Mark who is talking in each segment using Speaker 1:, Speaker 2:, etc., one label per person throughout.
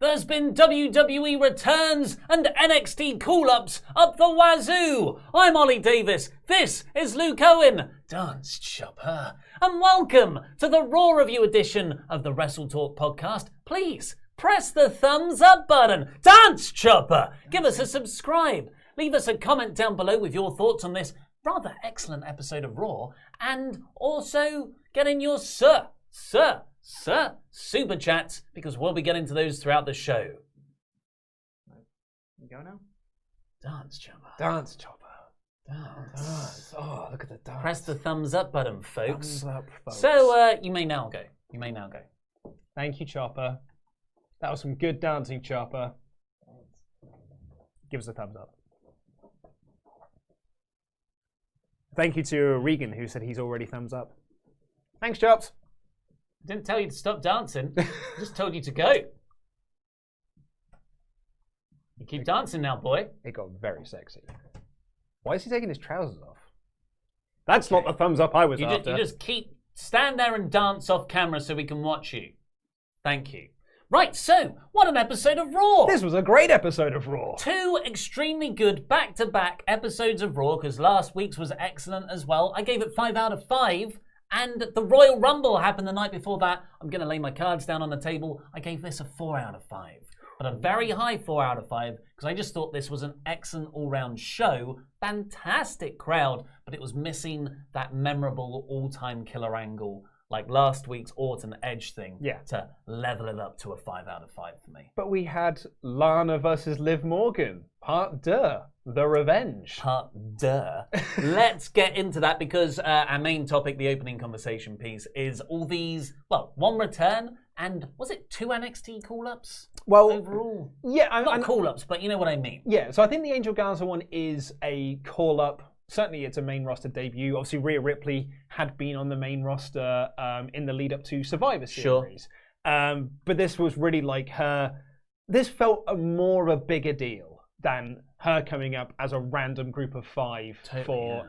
Speaker 1: There's been WWE returns and NXT call-ups up the wazoo. I'm Ollie Davis. This is Luke Owen. Dance Chopper. And welcome to the Raw Review edition of the WrestleTalk podcast. Please press the thumbs up button. Dance Chopper. Give us a subscribe. Leave us a comment down below with your thoughts on this rather excellent episode of Raw. And also get in your super chats, because we'll be getting to those throughout the show.
Speaker 2: You go now?
Speaker 1: Dance Chopper.
Speaker 2: Dance Chopper.
Speaker 1: Dance.
Speaker 2: Oh, look at the dance.
Speaker 1: Press the thumbs up button, folks.
Speaker 2: Thumbs up, folks.
Speaker 1: So, you may now go.
Speaker 2: Thank you, Chopper. That was some good dancing, Chopper. Give us a thumbs up. Thank you to Regan, who said he's already thumbs up. Thanks, Chops.
Speaker 1: Didn't tell you to stop dancing. Just told you to go. You keep dancing now, boy.
Speaker 2: It got very sexy. Why is he taking his trousers off? That's not the thumbs up I was after.
Speaker 1: You just stand there and dance off camera so we can watch you. Thank you. Right, so, what an episode of Raw!
Speaker 2: This was a great episode of Raw. 2
Speaker 1: extremely good back-to-back episodes of Raw, because last week's was excellent as well. I gave it 5 out of 5. And the Royal Rumble happened the night before that. I'm going to lay my cards down on the table. I gave this a 4 out of 5. But a very high 4 out of 5, because I just thought this was an excellent all-round show. Fantastic crowd, but it was missing that memorable all-time killer angle, like last week's Orton Edge thing, to level it up to a 5 out of 5 for me.
Speaker 2: But we had Lana versus Liv Morgan, part 2. The Revenge.
Speaker 1: Part duh. Let's get into that, because our main topic, the opening conversation piece, is all these, well, 1 return and, was it 2 NXT call-ups?
Speaker 2: Well,
Speaker 1: overall?
Speaker 2: Yeah.
Speaker 1: Not call-ups, but you know what I mean.
Speaker 2: Yeah, so I think the Angel Garza one is a call-up. Certainly it's a main roster debut. Obviously, Rhea Ripley had been on the main roster in the lead-up to Survivor Series. Sure. But this was really like her... This felt more of a bigger deal than her coming up as a random group of 5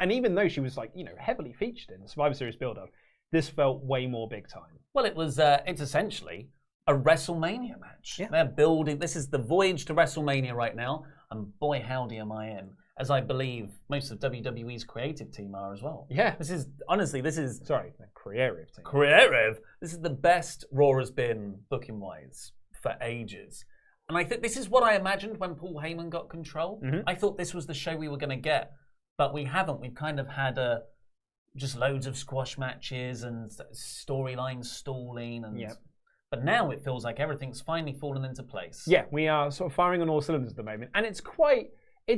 Speaker 2: and even though she was heavily featured in the Survivor Series build-up, this felt way more big time.
Speaker 1: Well, it's essentially a WrestleMania match. Yeah. They're building. This is the voyage to WrestleMania right now, and boy howdy am I in, as I believe most of WWE's creative team are as well.
Speaker 2: Yeah.
Speaker 1: This is
Speaker 2: the creative team.
Speaker 1: Creative. This is the best Raw has been booking wise for ages. And I think this is what I imagined when Paul Heyman got control. Mm-hmm. I thought this was the show we were going to get, but we haven't. We've kind of had just loads of squash matches and storylines stalling. But now it feels like everything's finally fallen into place.
Speaker 2: Yeah, we are sort of firing on all cylinders at the moment. And it's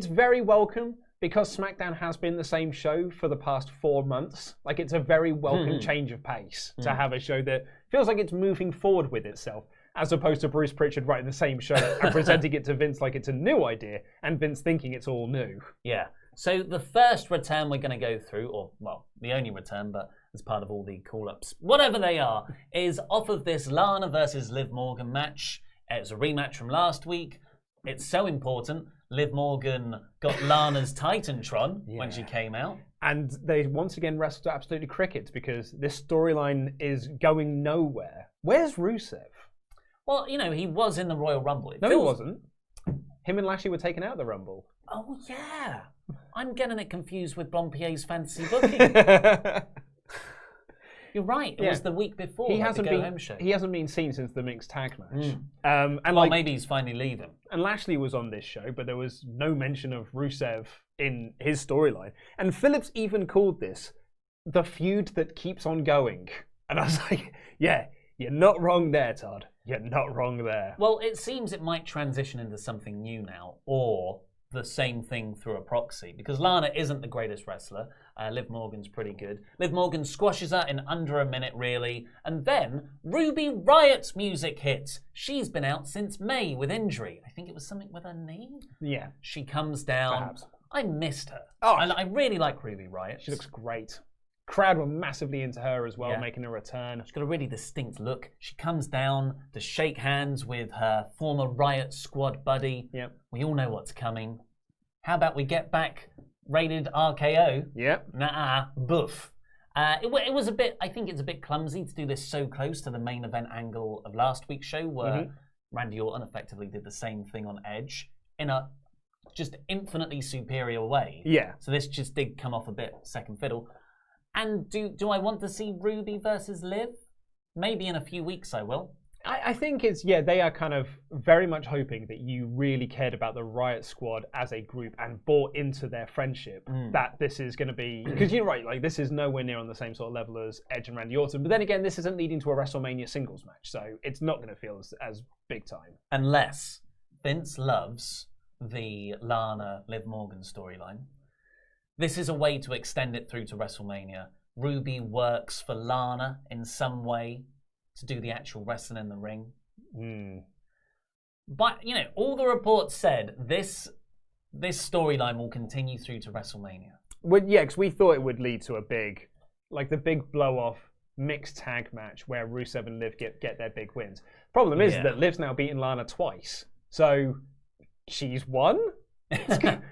Speaker 2: very welcome, because SmackDown has been the same show for the past 4 months. Like, it's a very welcome change of pace to have a show that feels like it's moving forward with itself, as opposed to Bruce Pritchard writing the same show and presenting it to Vince like it's a new idea, and Vince thinking it's all new.
Speaker 1: Yeah. So the first return we're going to go through, or, well, the only return, but as part of all the call-ups, whatever they are, is off of this Lana versus Liv Morgan match. It's a rematch from last week. It's so important. Liv Morgan got Lana's Titantron when she came out.
Speaker 2: And they once again wrestled absolutely crickets, because this storyline is going nowhere. Where's Rusev?
Speaker 1: Well, he was in the Royal Rumble.
Speaker 2: He wasn't. Him and Lashley were taken out of the Rumble.
Speaker 1: Oh, yeah. I'm getting it confused with Blompierre's fantasy booking. You're right. It was the week before the go-home show.
Speaker 2: He hasn't been seen since the mixed tag match.
Speaker 1: Maybe he's finally leaving.
Speaker 2: And Lashley was on this show, but there was no mention of Rusev in his storyline. And Phillips even called this the feud that keeps on going. And I was like, yeah, you're not wrong there, Todd. You're not wrong there.
Speaker 1: Well, it seems it might transition into something new now, or the same thing through a proxy, because Lana isn't the greatest wrestler. Liv Morgan's pretty good. Liv Morgan squashes her in under a minute, really, and then Ruby Riot's music hits. She's been out since May with injury. I think it was something with her knee.
Speaker 2: Yeah.
Speaker 1: She comes down.
Speaker 2: Perhaps.
Speaker 1: I missed her.
Speaker 2: Oh,
Speaker 1: I really like Ruby Riot.
Speaker 2: She looks great. Crowd were massively into her as well, making a return.
Speaker 1: She's got a really distinct look. She comes down to shake hands with her former Riot Squad buddy.
Speaker 2: Yep.
Speaker 1: We all know what's coming. How about we get back rated RKO?
Speaker 2: Yep.
Speaker 1: Nah, boof. It was a bit, I think it's a bit clumsy to do this so close to the main event angle of last week's show, where Randy Orton effectively did the same thing on Edge in a just infinitely superior way.
Speaker 2: Yeah.
Speaker 1: So this just did come off a bit second fiddle. And do I want to see Ruby versus Liv? Maybe in a few weeks I will.
Speaker 2: I think they are kind of very much hoping that you really cared about the Riot Squad as a group and bought into their friendship, that this is going to be, because you're right, like this is nowhere near on the same sort of level as Edge and Randy Orton, but then again, this isn't leading to a WrestleMania singles match, so it's not going to feel as big time.
Speaker 1: Unless Vince loves the Lana Liv Morgan storyline. This is a way to extend it through to WrestleMania. Ruby works for Lana in some way to do the actual wrestling in the ring. But, all the reports said this storyline will continue through to WrestleMania.
Speaker 2: Well, yeah, because we thought it would lead to the big blow-off mixed tag match where Rusev and Liv get their big wins. Problem is that Liv's now beaten Lana twice. So she's won?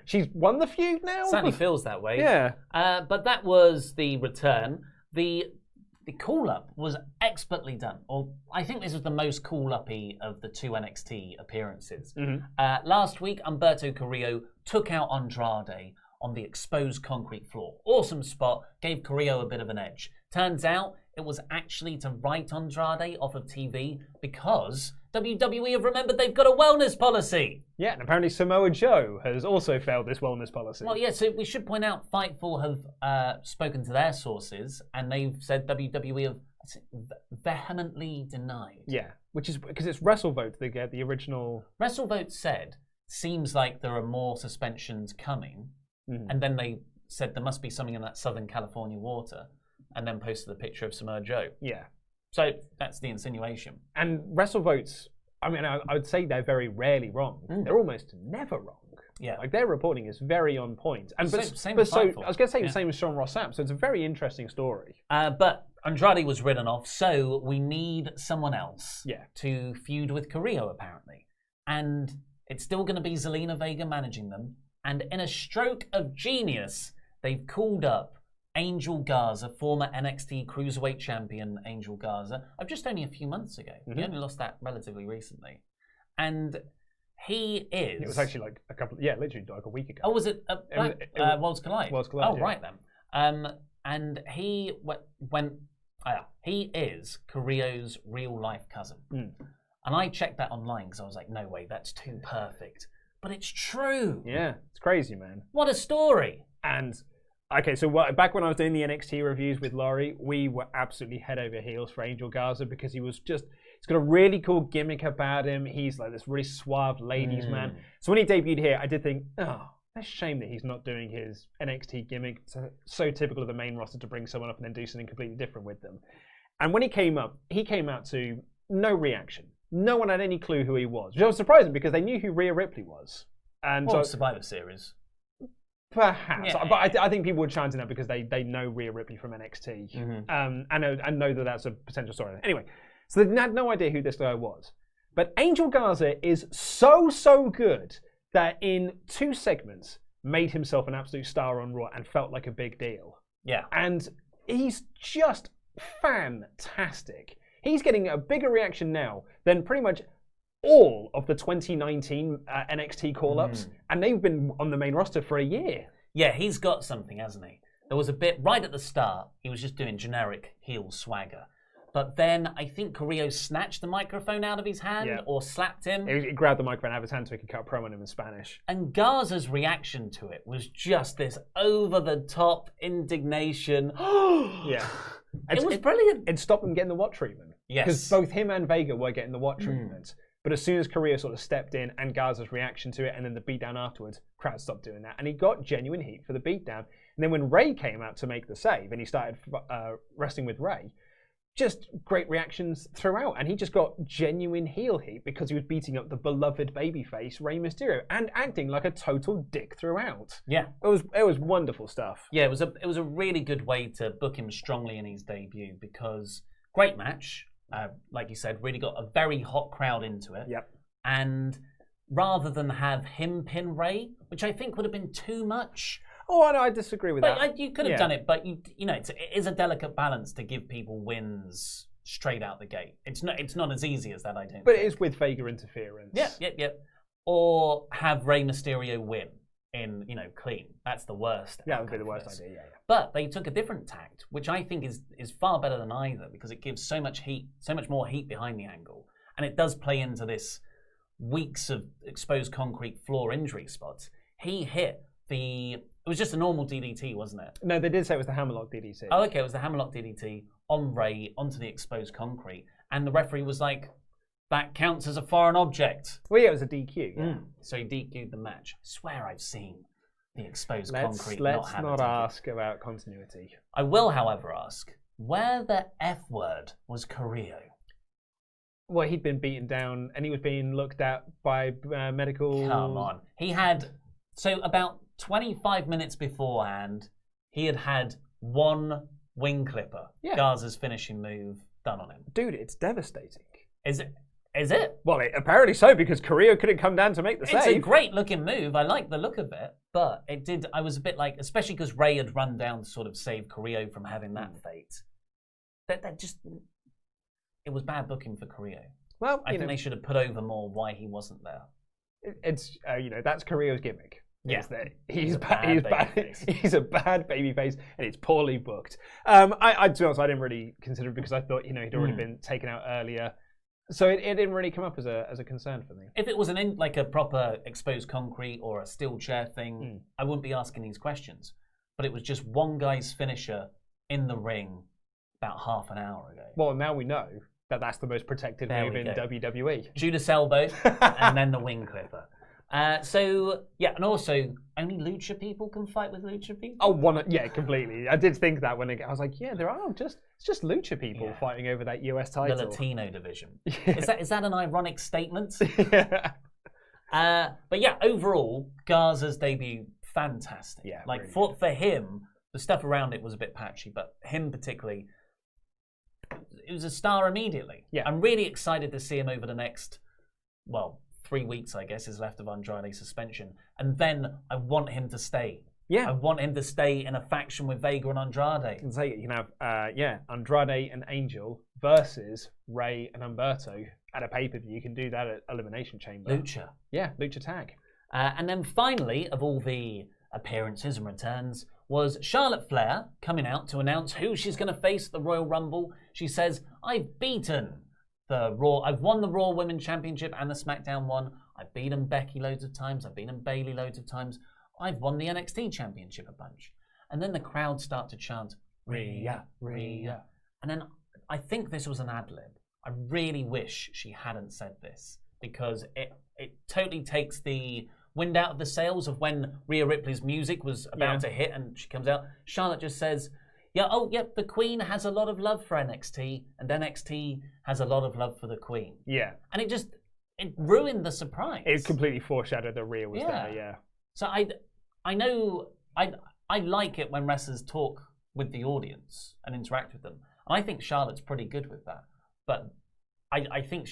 Speaker 2: She's won the feud now?
Speaker 1: Certainly feels that way.
Speaker 2: Yeah.
Speaker 1: But that was the return. The call-up was expertly done. Or I think this was the most call-uppy of the two NXT appearances. Last week, Humberto Carrillo took out Andrade on the exposed concrete floor. Awesome spot, gave Carrillo a bit of an edge. Turns out it was actually to write Andrade off of TV because WWE have remembered they've got a wellness policy.
Speaker 2: Yeah, and apparently Samoa Joe has also failed this wellness policy.
Speaker 1: Well, yeah, so we should point out Fightful have spoken to their sources and they've said WWE have vehemently denied.
Speaker 2: Yeah, which is because it's WrestleVote they get the original.
Speaker 1: WrestleVote said, seems like there are more suspensions coming, and then they said there must be something in that Southern California water, and then posted a picture of Samoa Joe.
Speaker 2: Yeah.
Speaker 1: So that's the insinuation.
Speaker 2: And WrestleVote's, I mean, I would say they're very rarely wrong. They're almost never wrong.
Speaker 1: Yeah.
Speaker 2: Like their reporting is very on point. And
Speaker 1: same with Fightful.
Speaker 2: I was going to say the same as Sean Ross Sapp, so it's a very interesting story.
Speaker 1: But Andrade was written off, so we need someone else to feud with Carrillo, apparently. And it's still going to be Zelina Vega managing them. And in a stroke of genius, they've called up Angel Garza, former NXT Cruiserweight Champion Angel Garza, of just only a few months ago. He only lost that relatively recently. And he is... It
Speaker 2: was actually like literally like a week ago.
Speaker 1: Oh, was it Worlds Collide?
Speaker 2: Worlds Collide,
Speaker 1: Oh, right then. And he he is Carrillo's real-life cousin. And I checked that online because I was like, no way, that's too perfect. But it's true.
Speaker 2: Yeah, it's crazy, man.
Speaker 1: What a story.
Speaker 2: And... Okay, so back when I was doing the NXT reviews with Laurie, we were absolutely head over heels for Angel Garza because he's got a really cool gimmick about him. He's like this really suave ladies man. So when he debuted here, I did think, oh, that's a shame that he's not doing his NXT gimmick. It's so typical of the main roster to bring someone up and then do something completely different with them. And when he came out to no reaction. No one had any clue who he was, which was surprising because they knew who Rhea Ripley was. And
Speaker 1: so Survivor Series.
Speaker 2: Perhaps, but I think people were chanting that because they know Rhea Ripley from NXT and know that that's a potential story. Anyway, so they had no idea who this guy was. But Angel Garza is so good that in 2 segments made himself an absolute star on Raw and felt like a big deal.
Speaker 1: Yeah.
Speaker 2: And he's just fantastic. He's getting a bigger reaction now than pretty much all of the 2019 NXT call-ups, and they've been on the main roster for a year.
Speaker 1: Yeah, he's got something, hasn't he? There was a bit right at the start, he was just doing generic heel swagger. But then I think Carrillo snatched the microphone out of his hand or slapped him.
Speaker 2: He grabbed the microphone out of his hand so he could cut a promo on him in Spanish.
Speaker 1: And Garza's reaction to it was just this over-the-top indignation.
Speaker 2: Yeah.
Speaker 1: It was brilliant.
Speaker 2: It stopped them getting the what treatment.
Speaker 1: Yes.
Speaker 2: Because both him and Vega were getting the what treatment. But as soon as Carrillo sort of stepped in and Garza's reaction to it and then the beatdown afterwards, crowd stopped doing that. And he got genuine heat for the beatdown. And then when Ray came out to make the save and he started wrestling with Ray, just great reactions throughout. And he just got genuine heel heat because he was beating up the beloved babyface Rey Mysterio and acting like a total dick throughout.
Speaker 1: Yeah.
Speaker 2: It was wonderful stuff.
Speaker 1: Yeah, it was a really good way to book him strongly in his debut because great match. Like you said, really got a very hot crowd into it.
Speaker 2: Yep.
Speaker 1: And rather than have him pin Ray, which I think would have been too much.
Speaker 2: Oh, no, I disagree with that.
Speaker 1: You could have done it, but you know, it is a delicate balance to give people wins straight out the gate. It's not as easy as that, I don't
Speaker 2: But
Speaker 1: think.
Speaker 2: it is with Vega interference.
Speaker 1: Yeah. Or have Rey Mysterio win in, clean. That's the worst.
Speaker 2: That would be the worst idea, yeah.
Speaker 1: But they took a different tact, which I think is far better than either, because it gives so much more heat behind the angle. And it does play into this weeks of exposed concrete floor injury spots. He hit it was just a normal DDT, wasn't it?
Speaker 2: No, they did say it was the hammerlock DDT.
Speaker 1: Oh, okay, it was the hammerlock DDT on Rey onto the exposed concrete. And the referee was like, that counts as a foreign object.
Speaker 2: Well, yeah, it was a DQ. Yeah.
Speaker 1: So he DQ'd the match. I swear I've seen the exposed concrete
Speaker 2: Let's
Speaker 1: not
Speaker 2: not ask about continuity.
Speaker 1: I will, however, ask, where the F word was Carrillo?
Speaker 2: Well, he'd been beaten down and he was being looked at by medical...
Speaker 1: Come on. He had... So about 25 minutes beforehand, he had one wing clipper.
Speaker 2: Yeah.
Speaker 1: Garza's finishing move done on him.
Speaker 2: Dude, it's devastating.
Speaker 1: Is it?
Speaker 2: Well, apparently so, because Carrillo couldn't come down to make the save.
Speaker 1: It's a great looking move. I like the look of it. But I was a bit like, especially because Rey had run down to sort of save Carrillo from having that fate. That just... It was bad booking for Carrillo.
Speaker 2: Well,
Speaker 1: I think they should have put over more why he wasn't there.
Speaker 2: It's that's Carrillo's gimmick.
Speaker 1: Yeah,
Speaker 2: he's a bad babyface, and it's poorly booked. To be honest, I didn't really consider it because I thought he'd already been taken out earlier, so it didn't really come up as a concern for me.
Speaker 1: If it was like a proper exposed concrete or a steel chair thing, I wouldn't be asking these questions. But it was just one guy's finisher in the ring about half an hour ago.
Speaker 2: Well, now we know that that's the most protected move in WWE.
Speaker 1: Judas elbow and then the wing clipper. And also only lucha people can fight with lucha people.
Speaker 2: Oh, yeah, completely. I did think that when I was like, yeah, it's just lucha people fighting over that US title.
Speaker 1: The Latino division.
Speaker 2: Yeah.
Speaker 1: Is that an ironic statement?
Speaker 2: Yeah.
Speaker 1: But yeah, overall, Garza's debut, fantastic.
Speaker 2: Yeah,
Speaker 1: like
Speaker 2: really
Speaker 1: for him, the stuff around it was a bit patchy, but him particularly, it was a star immediately.
Speaker 2: Yeah.
Speaker 1: I'm really excited to see him over the next, 3 weeks, I guess, is left of Andrade's suspension. And then I want him to stay.
Speaker 2: Yeah.
Speaker 1: I want him to stay in a faction with Vega and Andrade.
Speaker 2: You can say you can have Andrade and Angel versus Rey and Humberto at a pay-per-view. You can do that at Elimination Chamber.
Speaker 1: Lucha.
Speaker 2: Yeah, Lucha Tag.
Speaker 1: And then finally, of all the appearances and returns, was Charlotte Flair coming out to announce who she's going to face at the Royal Rumble. She says, I've beaten I've won the Raw Women's Championship and the SmackDown one. I've beaten Becky loads of times. I've beaten Bayley loads of times. I've won the NXT Championship a bunch. And then the crowd start to chant, Rhea, Rhea. And then I think this was an ad-lib. I really wish she hadn't said this because it totally takes the wind out of the sails of when Rhea Ripley's music was about to hit and she comes out. Charlotte just says, the Queen has a lot of love for NXT, and NXT has a lot of love for the Queen. Yeah. And it ruined the surprise.
Speaker 2: It completely foreshadowed that Rhea was there, yeah.
Speaker 1: So I know I like it when wrestlers talk with the audience and interact with them. And I think Charlotte's pretty good with that. But I think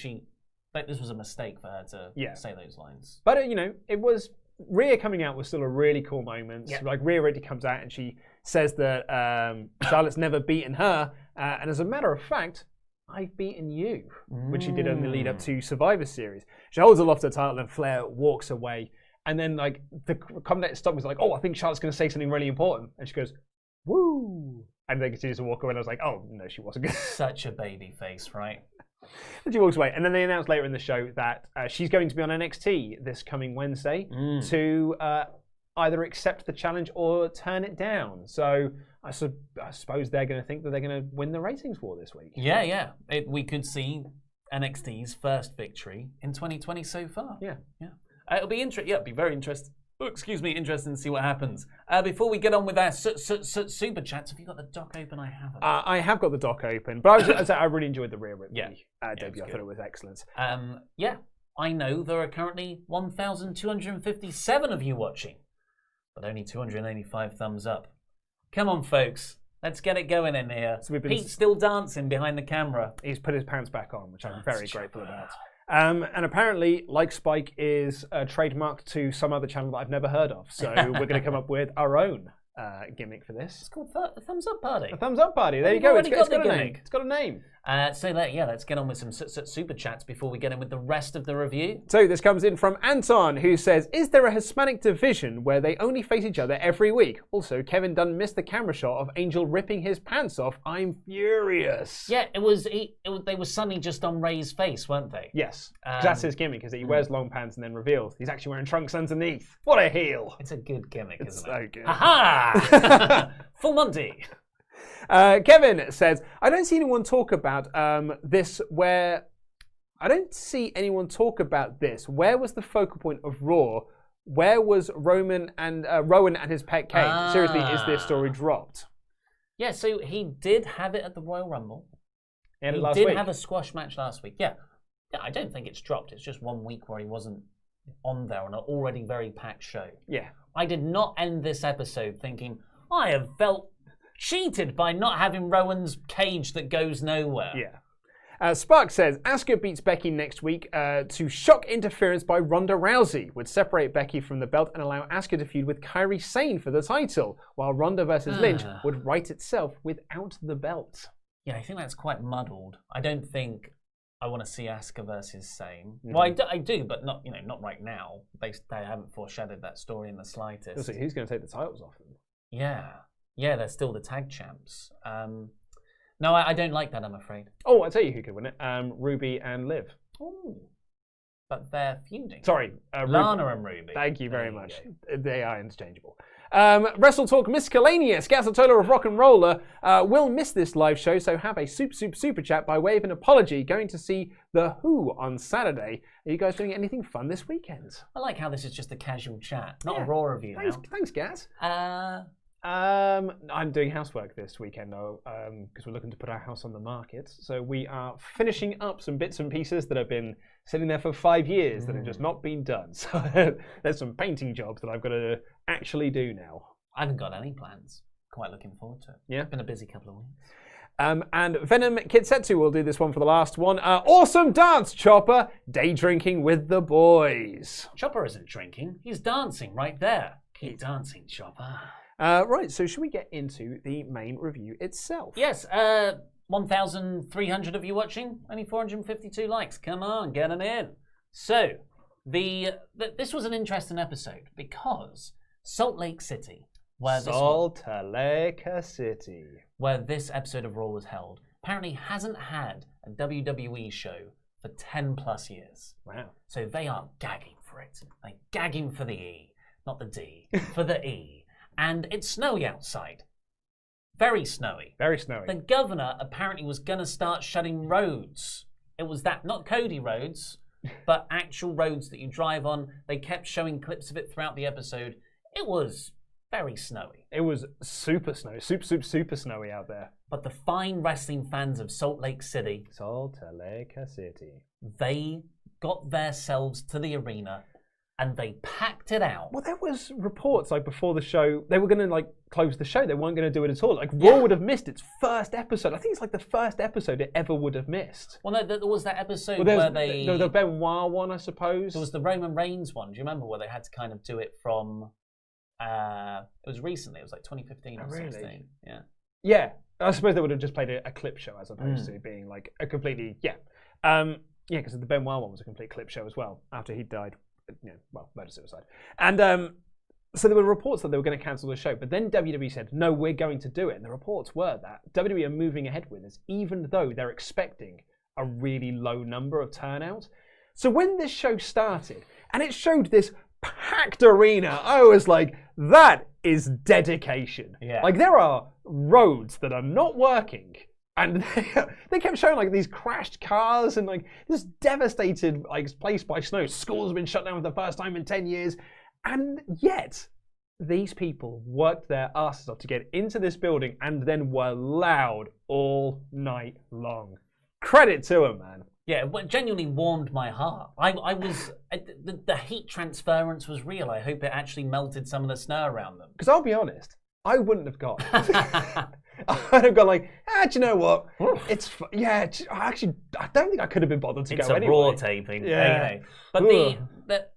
Speaker 1: this was a mistake for her to say those lines.
Speaker 2: But, it was... Rhea coming out was still a really cool moment. Yeah. Like, Rhea already comes out and she says that Charlotte's never beaten her. And as a matter of fact, I've beaten you, which she did in the lead up to Survivor Series. She holds aloft her title and Flair walks away. And then, like, the commentator stopped me was like, I think Charlotte's going to say something really important. And she goes, woo. And then continues to walk away. And I was like, oh, no, she wasn't going to.
Speaker 1: Such a baby face, right?
Speaker 2: And she walks away. And then they announced later in the show that she's going to be on NXT this coming Wednesday to either accept the challenge or turn it down. So I suppose they're going to think that they're going to win the ratings war this week.
Speaker 1: Yeah. We could see NXT's first victory in 2020 so far.
Speaker 2: Yeah.
Speaker 1: It'll be interesting. Yeah, it'll be very interesting. Oh, excuse me, interesting to see what happens. Before we get on with our super chats, have you got the doc open? I haven't.
Speaker 2: I have got the doc open, but I really enjoyed the Rhea Ripley debut. I thought it was excellent.
Speaker 1: I know there are currently 1,257 of you watching, but only 285 thumbs up. Come on, folks. Let's get it going in here. So Pete's still dancing behind the camera.
Speaker 2: He's put his pants back on, which I'm very grateful about. And apparently, Like Spike is trademarked to some other channel that I've never heard of. So we're going to come up with our own gimmick for this.
Speaker 1: It's called a Thumbs Up Party.
Speaker 2: A Thumbs Up Party. There you go. It's got a name. It's got a name.
Speaker 1: Let's get on with some super chats before we get in with the rest of the review.
Speaker 2: So this comes in from Anton, who says, is there a Hispanic division where they only face each other every week? Also, Kevin Dunn missed the camera shot of Angel ripping his pants off. I'm furious.
Speaker 1: Yeah, they were suddenly just on Ray's face, weren't they?
Speaker 2: Yes, that's his gimmick, is that he wears long pants and then reveals he's actually wearing trunks underneath. What a heel.
Speaker 1: It's a good gimmick, isn't it?
Speaker 2: So good.
Speaker 1: Ha-ha! Full Monty.
Speaker 2: Kevin says, I don't see anyone talk about this where... I don't see anyone talk about this. Where was the focal point of Raw? Where was Rowan and his pet cage? Seriously, is this story dropped?
Speaker 1: Yeah, so he did have it at the Royal Rumble.
Speaker 2: He
Speaker 1: did have a squash match last week. Yeah, I don't think it's dropped. It's just 1 week where he wasn't on there on an already very packed show.
Speaker 2: Yeah.
Speaker 1: I did not end this episode thinking, I have felt cheated by not having Rowan's cage that goes nowhere.
Speaker 2: Yeah. Spark says, Asuka beats Becky next week to shock interference by Ronda Rousey. Would separate Becky from the belt and allow Asuka to feud with Kairi Sane for the title, while Ronda versus Lynch would right itself without the belt.
Speaker 1: Yeah, I think that's quite muddled. I don't think I want to see Asuka versus Sane. Well, I do, but not right now. They haven't foreshadowed that story in the slightest.
Speaker 2: Also, who's going to take the titles off them?
Speaker 1: Yeah, they're still the tag champs. No, I don't like that, I'm afraid.
Speaker 2: Oh, I'll tell you who could win it. Ruby and Liv.
Speaker 1: Ooh. But they're feuding.
Speaker 2: Sorry.
Speaker 1: Lana and Ruby.
Speaker 2: Thank you very much. They are interchangeable. WrestleTalk Miscellaneous. Gazzatola of Rock and Roller will miss this live show, so have a super chat by way of an apology. Going to see The Who on Saturday. Are you guys doing anything fun this weekend?
Speaker 1: I like how this is just a casual chat, not a Raw review now.
Speaker 2: Thanks, Gaz. I'm doing housework this weekend because we're looking to put our house on the market. So we are finishing up some bits and pieces that have been sitting there for 5 years that have just not been done. So there's some painting jobs that I've got to actually do now.
Speaker 1: I haven't got any plans. Quite looking forward to it.
Speaker 2: Yeah.
Speaker 1: It's been a busy couple of weeks.
Speaker 2: And Venom Kitsetsu will do this one for the last one. Awesome dance, Chopper. Day drinking with the boys.
Speaker 1: Chopper isn't drinking. He's dancing right there. Keep dancing, Chopper.
Speaker 2: Right, so should we get into the main review itself?
Speaker 1: Yes, 1,300 of you watching, only 452 likes. Come on, get them in. So, this was an interesting episode because Salt Lake City, where this episode of Raw was held, apparently hasn't had a WWE show for 10 plus years.
Speaker 2: Wow.
Speaker 1: So they are gagging for it. They're gagging for the E, not the D, for the E. And it's snowy outside. Very snowy.
Speaker 2: Very snowy.
Speaker 1: The governor apparently was going to start shutting roads. It was that, not Cody roads, but actual roads that you drive on. They kept showing clips of it throughout the episode. It was very snowy.
Speaker 2: It was super snowy. Super snowy out there.
Speaker 1: But the fine wrestling fans of Salt Lake City, they got themselves to the arena and they packed it out.
Speaker 2: Well, there was reports before the show they were going to close the show. They weren't going to do it at all. Raw would have missed its first episode. I think it's the first episode it ever would have missed.
Speaker 1: Well, no, there was that episode where they
Speaker 2: the Benoit one, I suppose.
Speaker 1: There was the Roman Reigns one. Do you remember where they had to kind of do it from? It was recently. It was 2015 or 16. Yeah.
Speaker 2: Yeah, I suppose they would have just played a clip show as opposed to being a completely because the Benoit one was a complete clip show as well after he died. Murder-suicide. And so there were reports that they were going to cancel the show, but then WWE said, no, we're going to do it. And the reports were that WWE are moving ahead with this, even though they're expecting a really low number of turnout. So when this show started, and it showed this packed arena, I was like, that is dedication.
Speaker 1: Yeah.
Speaker 2: There are roads that are not working. And they kept showing these crashed cars and this devastated place by snow. Schools have been shut down for the first time in 10 years. And yet, these people worked their asses off to get into this building and then were loud all night long. Credit to them, man.
Speaker 1: Yeah, it genuinely warmed my heart. I was the heat transference was real. I hope it actually melted some of the snow around them.
Speaker 2: Because I'll be honest, I wouldn't have gone. I'd have gone do you know what? It's actually, I don't think I could have been bothered to go anyway.
Speaker 1: It's a Raw taping.
Speaker 2: Yeah.
Speaker 1: But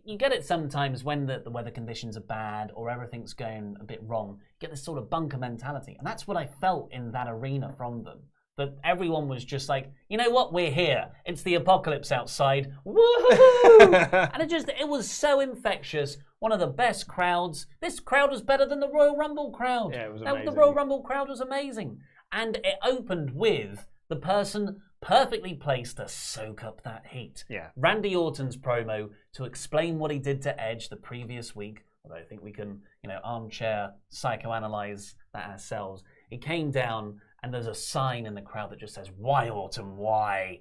Speaker 1: you get it sometimes when the weather conditions are bad or everything's going a bit wrong. You get this sort of bunker mentality. And that's what I felt in that arena from them. that everyone was just like, you know what, we're here. It's the apocalypse outside. Woohoo! And it was so infectious. One of the best crowds. This crowd was better than the Royal Rumble crowd.
Speaker 2: Yeah, it was amazing.
Speaker 1: The Royal Rumble crowd was amazing. And it opened with the person perfectly placed to soak up that heat.
Speaker 2: Yeah. Randy
Speaker 1: Orton's promo to explain what he did to Edge the previous week. Although I think we can, armchair psychoanalyze that ourselves. He came down and there's a sign in the crowd that just says, "Why, Orton, why?"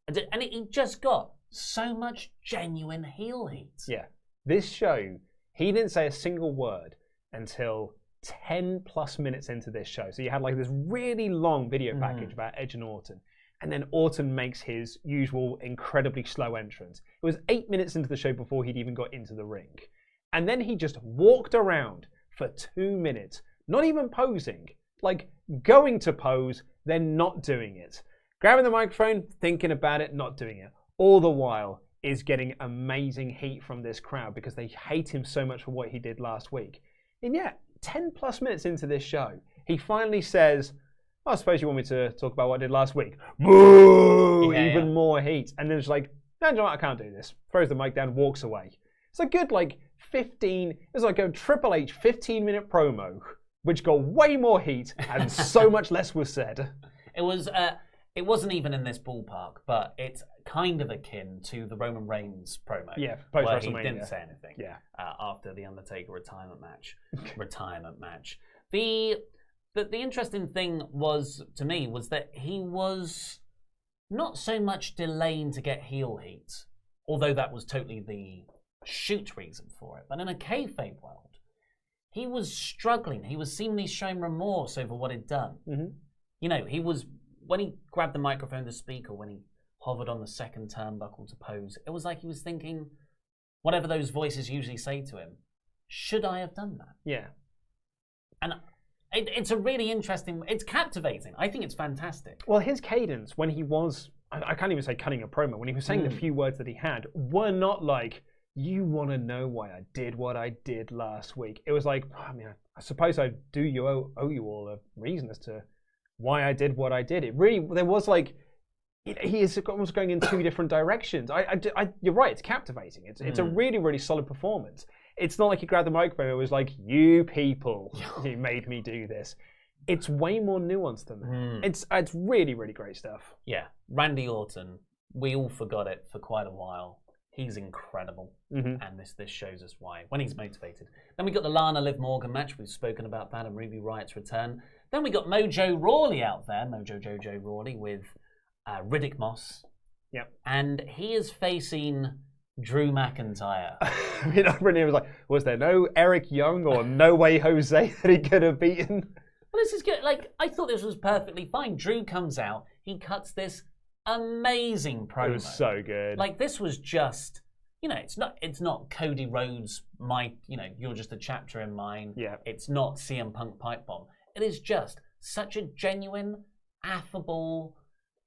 Speaker 1: And he just got so much genuine heel heat.
Speaker 2: Yeah. This show, he didn't say a single word until 10 plus minutes into this show. So you had like this really long video package about Edge and Orton. And then Orton makes his usual incredibly slow entrance. It was 8 minutes into the show before he'd even got into the ring. And then he just walked around for 2 minutes, not even posing, like going to pose, then not doing it. Grabbing the microphone, thinking about it, not doing it. All the while is getting amazing heat from this crowd because they hate him so much for what he did last week. And yet, 10 plus minutes into this show, he finally says, "I suppose you want me to talk about what I did last week." Boo!
Speaker 1: Yeah,
Speaker 2: Even more heat. And then it's like, "No, you know what? I can't do this." Throws the mic down, walks away. It's a good, it was like a Triple H 15-minute promo, which got way more heat and so much less was said.
Speaker 1: It wasn't even in this ballpark, but it's kind of akin to the Roman Reigns promo.
Speaker 2: Yeah, post
Speaker 1: where
Speaker 2: WrestleMania.
Speaker 1: he didn't say anything.
Speaker 2: Yeah.
Speaker 1: After the Undertaker retirement match. The interesting thing was, to me, was that he was not so much delaying to get heel heat, although that was totally the shoot reason for it. But in a kayfabe world, he was struggling. He was seemingly showing remorse over what he'd done.
Speaker 2: Mm-hmm.
Speaker 1: He was, when he grabbed the microphone to speak or when he hovered on the second turnbuckle to pose, it was like he was thinking, whatever those voices usually say to him, should I have done that?
Speaker 2: Yeah.
Speaker 1: And it's a really interesting, it's captivating. I think it's fantastic.
Speaker 2: Well, his cadence when he was, I can't even say cutting a promo, when he was saying the few words that he had, were not like, "You want to know why I did what I did last week." It was like, I suppose I owe you all a reason as to why I did what I did. It really, there was like, he is almost going in two different directions. You're right, it's captivating. It's a really, really solid performance. It's not like he grabbed the microphone and was like, "You people, you made me do this." It's way more nuanced than that. It's really, really great stuff.
Speaker 1: Yeah, Randy Orton, we all forgot it for quite a while. He's incredible, and this shows us why, when he's motivated. Then we got the Lana Liv Morgan match. We've spoken about that and Ruby Riot's return. Then we got Mojo Rawley out there, Mojo Jojo Rawley, with Riddick Moss.
Speaker 2: Yep. And
Speaker 1: he is facing Drew McIntyre.
Speaker 2: Brittany was like, was there no Eric Young or No Way Jose that he could have beaten?
Speaker 1: Well, this is good. I thought this was perfectly fine. Drew comes out, he cuts this amazing promo.
Speaker 2: It was so good.
Speaker 1: This was just, it's not Cody Rhodes, you're just a chapter in mine.
Speaker 2: Yeah.
Speaker 1: It's not CM Punk pipe bomb. It is just such a genuine, affable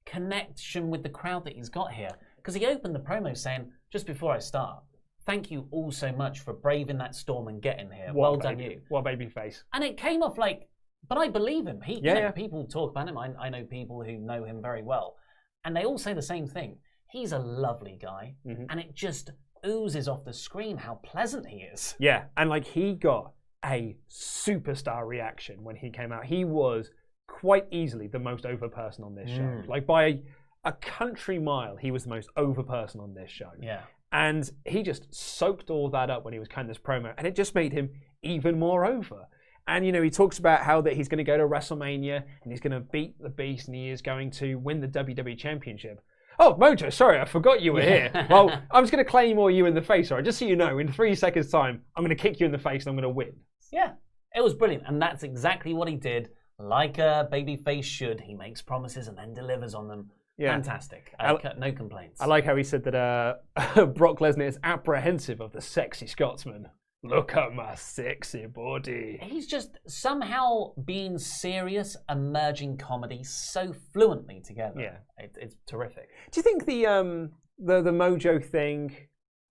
Speaker 1: connection with the crowd that he's got here. Because he opened the promo saying, "Just before I start, thank you all so much for braving that storm and getting here. Well done, you."
Speaker 2: What baby face.
Speaker 1: And it came off but I believe him. People talk about him. I know people who know him very well. And they all say the same thing. He's a lovely guy. And it just oozes off the screen how pleasant he is.
Speaker 2: Yeah, and he got a superstar reaction when he came out. He was quite easily the most over person on this show. By a country mile, he was the most over person on this show.
Speaker 1: Yeah.
Speaker 2: And he just soaked all that up when he was cutting this promo, and it just made him even more over. And, he talks about how that he's going to go to WrestleMania and he's going to beat the Beast and he is going to win the WWE Championship. Oh, Mojo, sorry, I forgot you were here. Well, I'm just going to claymore you in the face, all right? Just so you know, in 3 seconds' time, I'm going to kick you in the face and I'm going to win.
Speaker 1: Yeah, it was brilliant. And that's exactly what he did. Like a babyface should. He makes promises and then delivers on them. Yeah. Fantastic. No complaints.
Speaker 2: I like how he said that Brock Lesnar is apprehensive of the sexy Scotsman. Look at my sexy body.
Speaker 1: He's just somehow being serious and merging comedy so fluently together.
Speaker 2: Yeah.
Speaker 1: It's terrific.
Speaker 2: Do you think the Mojo thing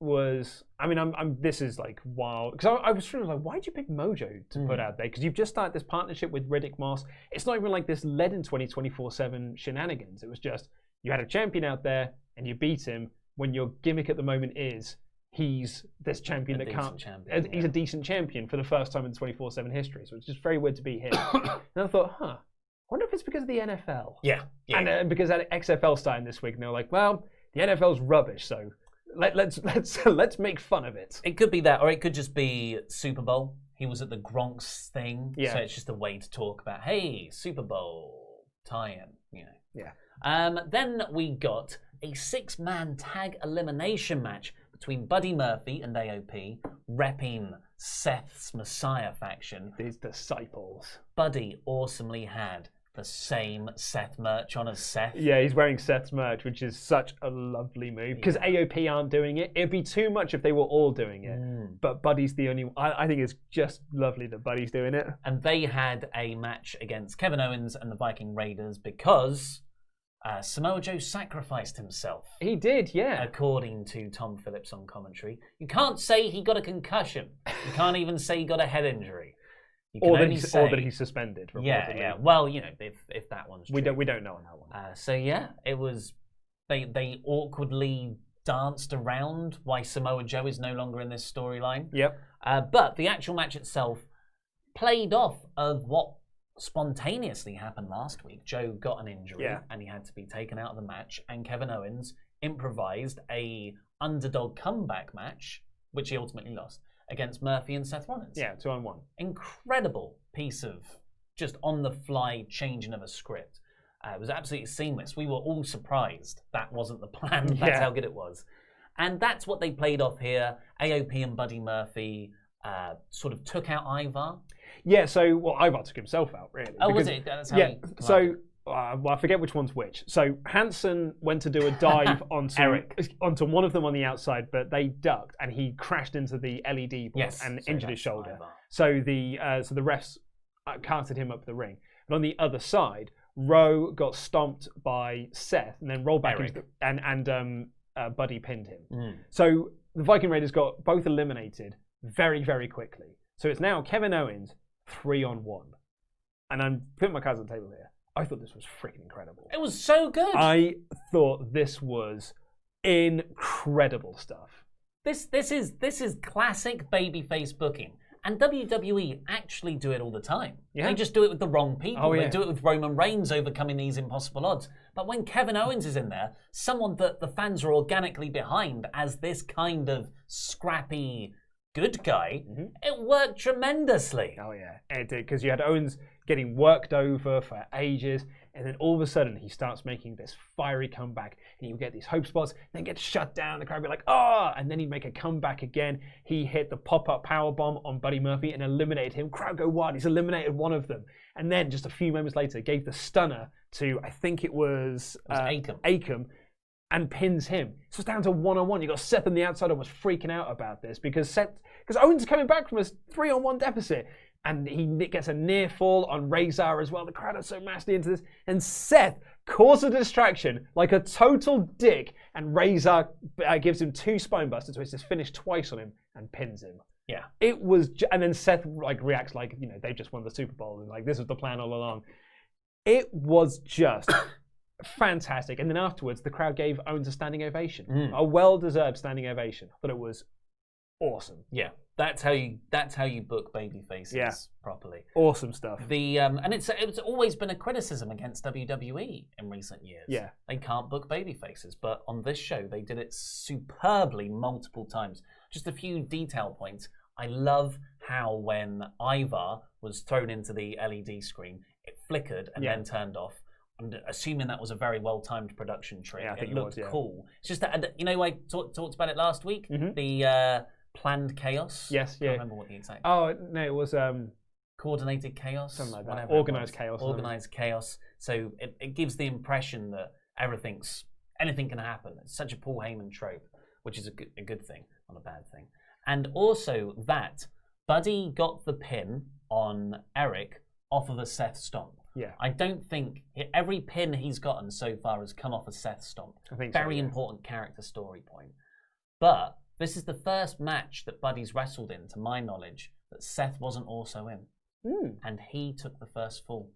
Speaker 2: was, I mean, this is like wild because I was thinking like, why did you pick Mojo to put out there? Because you've just started this partnership with Riddick Moss. It's not even like this led into any 24/7 shenanigans. It was just you had a champion out there and you beat him when your gimmick at the moment is he's this champion that can't. He's a decent champion for the first time in 24/7 history. So it's just very weird to beat him. And I thought, I wonder if it's because of the NFL.
Speaker 1: Yeah.
Speaker 2: And because XFL starting this week, and they're like, well, the NFL's rubbish, so. Let's make fun of it.
Speaker 1: It could be that, or it could just be Super Bowl. He was at the Gronk's thing, so it's just a way to talk about, hey, Super Bowl tie-in, Yeah. Then we got a 6-man tag elimination match between Buddy Murphy and AOP, repping Seth's Messiah faction.
Speaker 2: These disciples.
Speaker 1: Buddy awesomely had the same Seth merch on as Seth.
Speaker 2: Yeah, he's wearing Seth's merch, which is such a lovely move. Because AOP aren't doing it. It'd be too much if they were all doing it. But Buddy's the only one. I think it's just lovely that Buddy's doing it.
Speaker 1: And they had a match against Kevin Owens and the Viking Raiders because Samoa Joe sacrificed himself.
Speaker 2: He did, yeah.
Speaker 1: According to Tom Phillips on commentary. You can't say he got a concussion. You can't even say he got a head injury.
Speaker 2: Or that he's suspended.
Speaker 1: Yeah. Well, if that one's true.
Speaker 2: We don't know on that one.
Speaker 1: So it was they awkwardly danced around why Samoa Joe is no longer in this storyline.
Speaker 2: Yep.
Speaker 1: But the actual match itself played off of what spontaneously happened last week. Joe got an injury and he had to be taken out of the match, and Kevin Owens improvised a underdog comeback match, which he ultimately lost, against Murphy and Seth Rollins.
Speaker 2: Yeah, 2-on-1.
Speaker 1: Incredible piece of just on-the-fly changing of a script. It was absolutely seamless. We were all surprised that wasn't the plan. That's how good it was. And that's what they played off here. AOP and Buddy Murphy sort of took out Ivar.
Speaker 2: Yeah, so, Ivar took himself out, really.
Speaker 1: Oh, was it? That's how
Speaker 2: I forget which one's which. So Hansen went to do a dive onto one of them on the outside, but they ducked, and he crashed into the LED board and injured his shoulder.
Speaker 1: Ivar.
Speaker 2: So the refs carted him up the ring. But on the other side, Rowe got stomped by Seth, and then rolled back and Buddy pinned him. So the Viking Raiders got both eliminated very, very quickly. So it's now Kevin Owens 3-on-1, and I'm putting my cards on the table here. I thought this was freaking incredible.
Speaker 1: It was so good.
Speaker 2: I thought this was incredible stuff.
Speaker 1: This is classic babyface booking. And WWE actually do it all the time. Yeah. They just do it with the wrong people. They do it with Roman Reigns overcoming these impossible odds. But when Kevin Owens is in there, someone that the fans are organically behind as this kind of scrappy good guy, it worked tremendously.
Speaker 2: Oh yeah, it did, because you had Owens getting worked over for ages, and then all of a sudden he starts making this fiery comeback, and you get these hope spots, then get shut down, the crowd would be like, and then he'd make a comeback again. He hit the pop-up powerbomb on Buddy Murphy and eliminated him. Crowd go wild, he's eliminated one of them. And then just a few moments later, gave the stunner to, I think it was Akam, and pins him. So it's down to 1-on-1. You got Seth on the outside almost freaking out about this because Owens is coming back from a 3-on-1 deficit, and he gets a near fall on Razor as well. The crowd are so massively into this, and Seth causes a distraction like a total dick, and Razor gives him 2 spinebuster twists, finished twice on him, and pins him.
Speaker 1: Yeah,
Speaker 2: it was, and then Seth reacts like they just won the Super Bowl and like this was the plan all along. It was just fantastic. And then afterwards, the crowd gave Owens a standing ovation, a well-deserved standing ovation. I thought it was awesome.
Speaker 1: Yeah, that's how you book baby faces properly.
Speaker 2: Awesome stuff.
Speaker 1: And it's always been a criticism against WWE in recent years.
Speaker 2: Yeah,
Speaker 1: they can't book baby faces, but on this show they did it superbly multiple times. Just a few detail points. I love how when Ivar was thrown into the LED screen, it flickered and then turned off. I'm assuming that was a very well-timed production trick.
Speaker 2: Yeah, I think
Speaker 1: it looked cool. It's just that, I talked about it last week, the planned chaos.
Speaker 2: Yes,
Speaker 1: I can't remember what the exact...
Speaker 2: Oh, no, it was...
Speaker 1: coordinated chaos?
Speaker 2: Something like that. Organised chaos.
Speaker 1: Organised chaos. So it gives the impression that anything can happen. It's such a Paul Heyman trope, which is a good thing, not a bad thing. And also that Buddy got the pin on Eric off of a Seth stomp.
Speaker 2: Yeah.
Speaker 1: I don't think every pin he's gotten so far has come off a Seth stomp.
Speaker 2: I think
Speaker 1: very important character story point. But This is the first match that Buddy's wrestled in, to my knowledge, that Seth wasn't also in. And he took the first fall.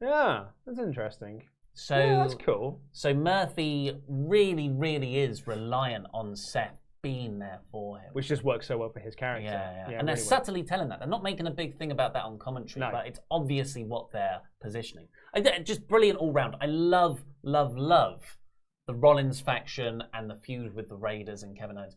Speaker 2: Yeah, that's interesting.
Speaker 1: So
Speaker 2: yeah, that's cool.
Speaker 1: So Murphy really, really is reliant on Seth being there for him.
Speaker 2: Which just works so well for his character.
Speaker 1: Yeah. And
Speaker 2: really
Speaker 1: they're subtly telling that. They're not making a big thing about that on commentary, but it's obviously what they're positioning. Just brilliant all round. I love the Rollins faction and the feud with the Raiders and Kevin Owens.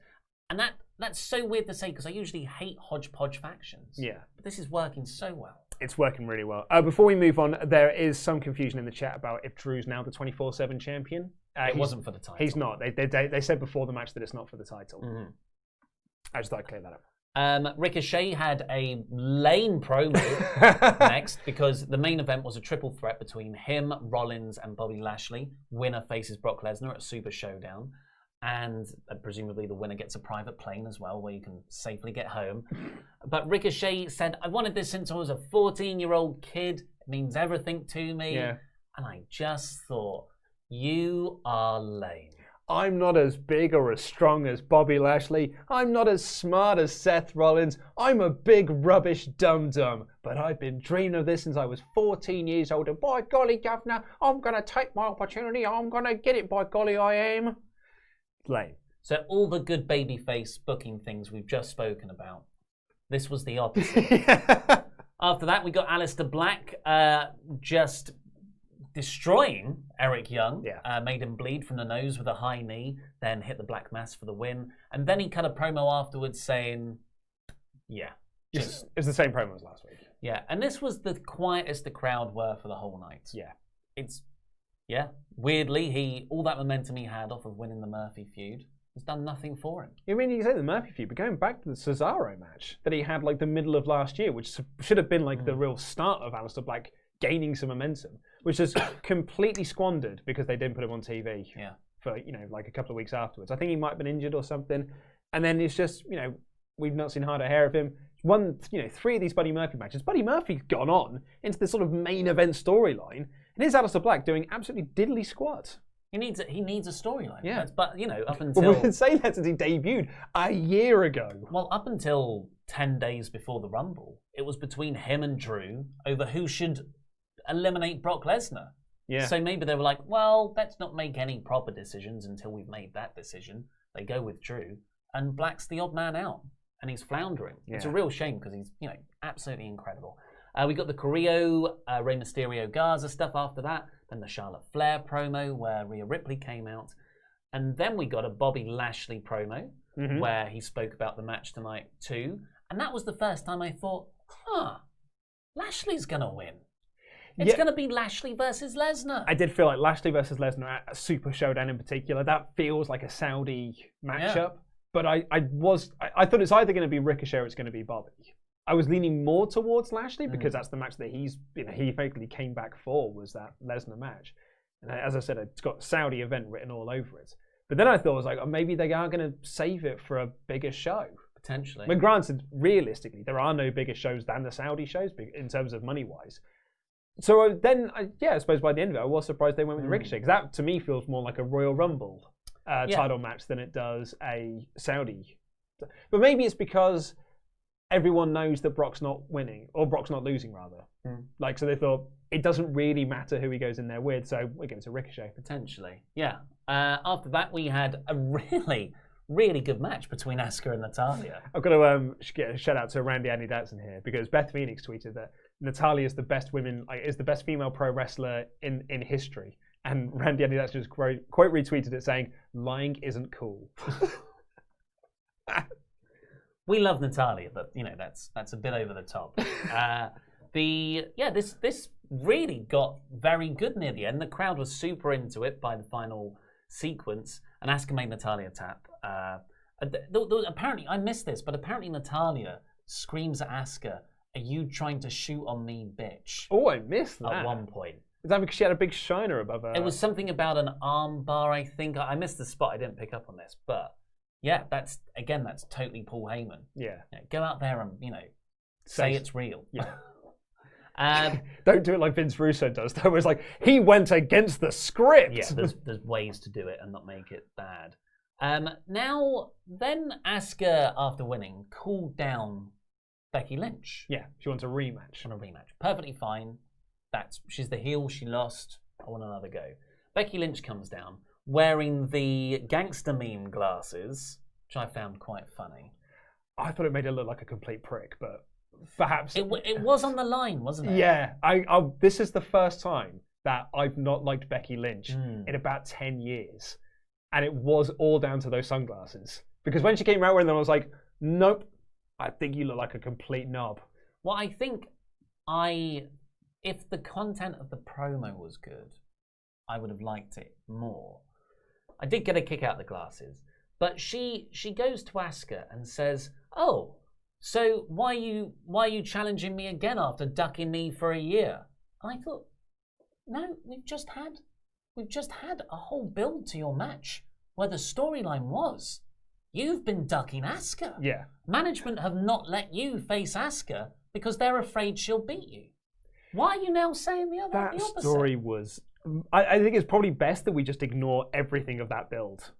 Speaker 1: And that's so weird to say because I usually hate hodgepodge factions.
Speaker 2: Yeah.
Speaker 1: But this is working so well.
Speaker 2: It's working really well. Before we move on, there is some confusion in the chat about if Drew's now the 24/7 champion.
Speaker 1: It wasn't for the title.
Speaker 2: He's not. They said before the match that it's not for the title.
Speaker 1: Mm-hmm.
Speaker 2: I just thought I'd clear that up.
Speaker 1: Ricochet had a lame promo next because the main event was a triple threat between him, Rollins, and Bobby Lashley. Winner faces Brock Lesnar at Super Showdown. And presumably the winner gets a private plane as well where you can safely get home. But Ricochet said, I wanted this since I was a 14-year-old kid. It means everything to me.
Speaker 2: Yeah.
Speaker 1: And I just thought, you are lame.
Speaker 2: I'm not as big or as strong as Bobby Lashley. I'm not as smart as Seth Rollins. I'm a big rubbish dum-dum. But I've been dreaming of this since I was 14 years old. And by golly, governor, I'm going to take my opportunity. I'm going to get it, by golly, I am. Lame.
Speaker 1: So all the good babyface booking things we've just spoken about, this was the opposite. After that, we got Alistair Black just destroying Eric Young. Made him bleed from the nose with a high knee, then hit the Black Mass for the win. And then he cut a promo afterwards saying,
Speaker 2: it's the same promo as last week.
Speaker 1: Yeah, and this was the quietest the crowd were for the whole night. Weirdly, all that momentum he had off of winning the Murphy feud has done nothing for him.
Speaker 2: I mean, you say the Murphy feud, but going back to the Cesaro match that he had like the middle of last year, which should have been like the real start of Alistair Black gaining some momentum, which is completely squandered because they didn't put him on TV for, like a couple of weeks afterwards. I think he might have been injured or something. And then it's just, we've not seen hard a hair of him. Won, 3 of these Buddy Murphy matches. Buddy Murphy's gone on into this sort of main event storyline. And here's Alistair Black doing absolutely diddly squat.
Speaker 1: He needs a storyline.
Speaker 2: Yeah.
Speaker 1: But, up until...
Speaker 2: Well, we've been saying that since he debuted a year ago.
Speaker 1: Well, up until 10 days before the Rumble, it was between him and Drew over who should eliminate Brock Lesnar.
Speaker 2: Yeah.
Speaker 1: So maybe they were like, well, let's not make any proper decisions until we've made that decision. They go with Drew, and Black's the odd man out, and he's floundering. Yeah. It's a real shame because he's, absolutely incredible. We got the Carrillo, Rey Mysterio, Garza stuff after that. Then the Charlotte Flair promo where Rhea Ripley came out. And then we got a Bobby Lashley promo where he spoke about the match tonight too. And that was the first time I thought, Lashley's going to win. It's going to be Lashley versus Lesnar.
Speaker 2: I did feel like Lashley versus Lesnar at a Super Showdown in particular. That feels like a Saudi matchup. Yeah. But I thought it's either going to be Ricochet or it's going to be Bobby. I was leaning more towards Lashley because that's the match that he effectively came back for, was that Lesnar match. And as I said, it's got Saudi event written all over it. But then I thought, I was like, maybe they are going to save it for a bigger show.
Speaker 1: Potentially.
Speaker 2: But granted, realistically, there are no bigger shows than the Saudi shows in terms of money-wise. So then, I suppose by the end of it, I was surprised they went with Ricochet, because that, to me, feels more like a Royal Rumble title match than it does a Saudi. But maybe it's because everyone knows that Brock's not winning, or Brock's not losing, rather. So they thought, it doesn't really matter who he goes in there with, so we'll give it to Ricochet.
Speaker 1: Potentially, yeah. After that, we had a really, really good match between Asuka and Natalya.
Speaker 2: I've got to get a shout out to Randy Andy Datson here, because Beth Phoenix tweeted that Natalya is the best female pro wrestler in history. And Randy Andy Datson just quote retweeted it saying, "Lying isn't cool."
Speaker 1: We love Natalya, but that's a bit over the top. This really got very good near the end. The crowd was super into it by the final sequence, and Asuka made Natalya tap. Apparently, I missed this, but apparently Natalya screams at Asuka, "Are you trying to shoot on me, bitch?"
Speaker 2: Oh, I missed that.
Speaker 1: At one point.
Speaker 2: Is that because she had a big shiner above her?
Speaker 1: It was something about an arm bar, I think. I missed the spot. I didn't pick up on this, but yeah, that's totally Paul Heyman.
Speaker 2: Yeah.
Speaker 1: Go out there and say it's real.
Speaker 2: Yeah. Don't do it like Vince Russo does. That was like he went against the script.
Speaker 1: Yeah, there's ways to do it and not make it bad. Now, then Asuka, after winning, called down Becky Lynch.
Speaker 2: Yeah, she wants a rematch.
Speaker 1: Perfectly fine. She's the heel, she lost. I want another go. Becky Lynch comes down wearing the gangster meme glasses, which I found quite funny.
Speaker 2: I thought it made her look like a complete prick, but perhaps...
Speaker 1: It was on the line, wasn't it?
Speaker 2: Yeah. This is the first time that I've not liked Becky Lynch in about 10 years. And it was all down to those sunglasses. Because when she came out wearing them, I was like, nope, I think you look like a complete knob.
Speaker 1: Well, I think if the content of the promo was good, I would have liked it more. I did get a kick out of the glasses. But she goes to Asuka and says, "Oh, so why are you challenging me again after ducking me for a year?" And I thought, no, we've just had a whole build to your match where the storyline was you've been ducking Asuka.
Speaker 2: Yeah.
Speaker 1: Management have not let you face Asuka because they're afraid she'll beat you. Why are you now saying the opposite?
Speaker 2: That story was... I think it's probably best that we just ignore everything of that build.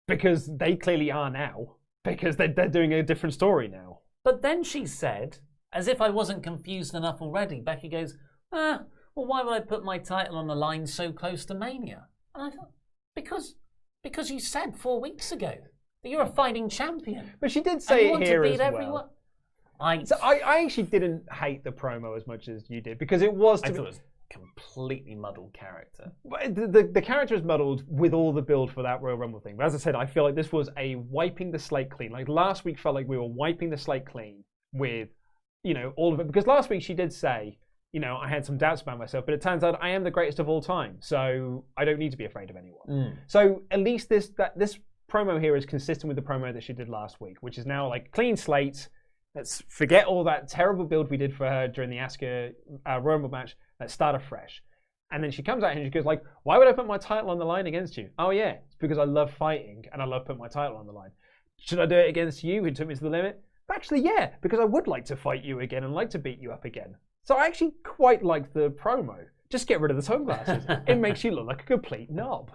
Speaker 2: Because they clearly are now. Because they're doing a different story now.
Speaker 1: But then she said, as if I wasn't confused enough already, Becky goes, well, why would I put my title on the line so close to Mania? And I thought, because you said 4 weeks ago that you're a fighting champion.
Speaker 2: But she did say it here as
Speaker 1: everyone.
Speaker 2: well. I actually didn't hate the promo as much as you did. Because it was...
Speaker 1: I thought it was completely muddled character.
Speaker 2: The character is muddled with all the build for that Royal Rumble thing. But as I said, I feel like this was a wiping the slate clean. Like last week felt like we were wiping the slate clean with, all of it. Because last week she did say, I had some doubts about myself, but it turns out I am the greatest of all time. So I don't need to be afraid of anyone. So at least this promo here is consistent with the promo that she did last week, which is now like clean slate. Let's forget all that terrible build we did for her during the Asuka Royal Rumble match. Let's start afresh. And then she comes out and she goes like, why would I put my title on the line against you? Oh yeah, it's because I love fighting and I love putting my title on the line. Should I do it against you who took me to the limit? Actually, yeah, because I would like to fight you again and like to beat you up again. So I actually quite like the promo. Just get rid of the sunglasses. It makes you look like a complete knob.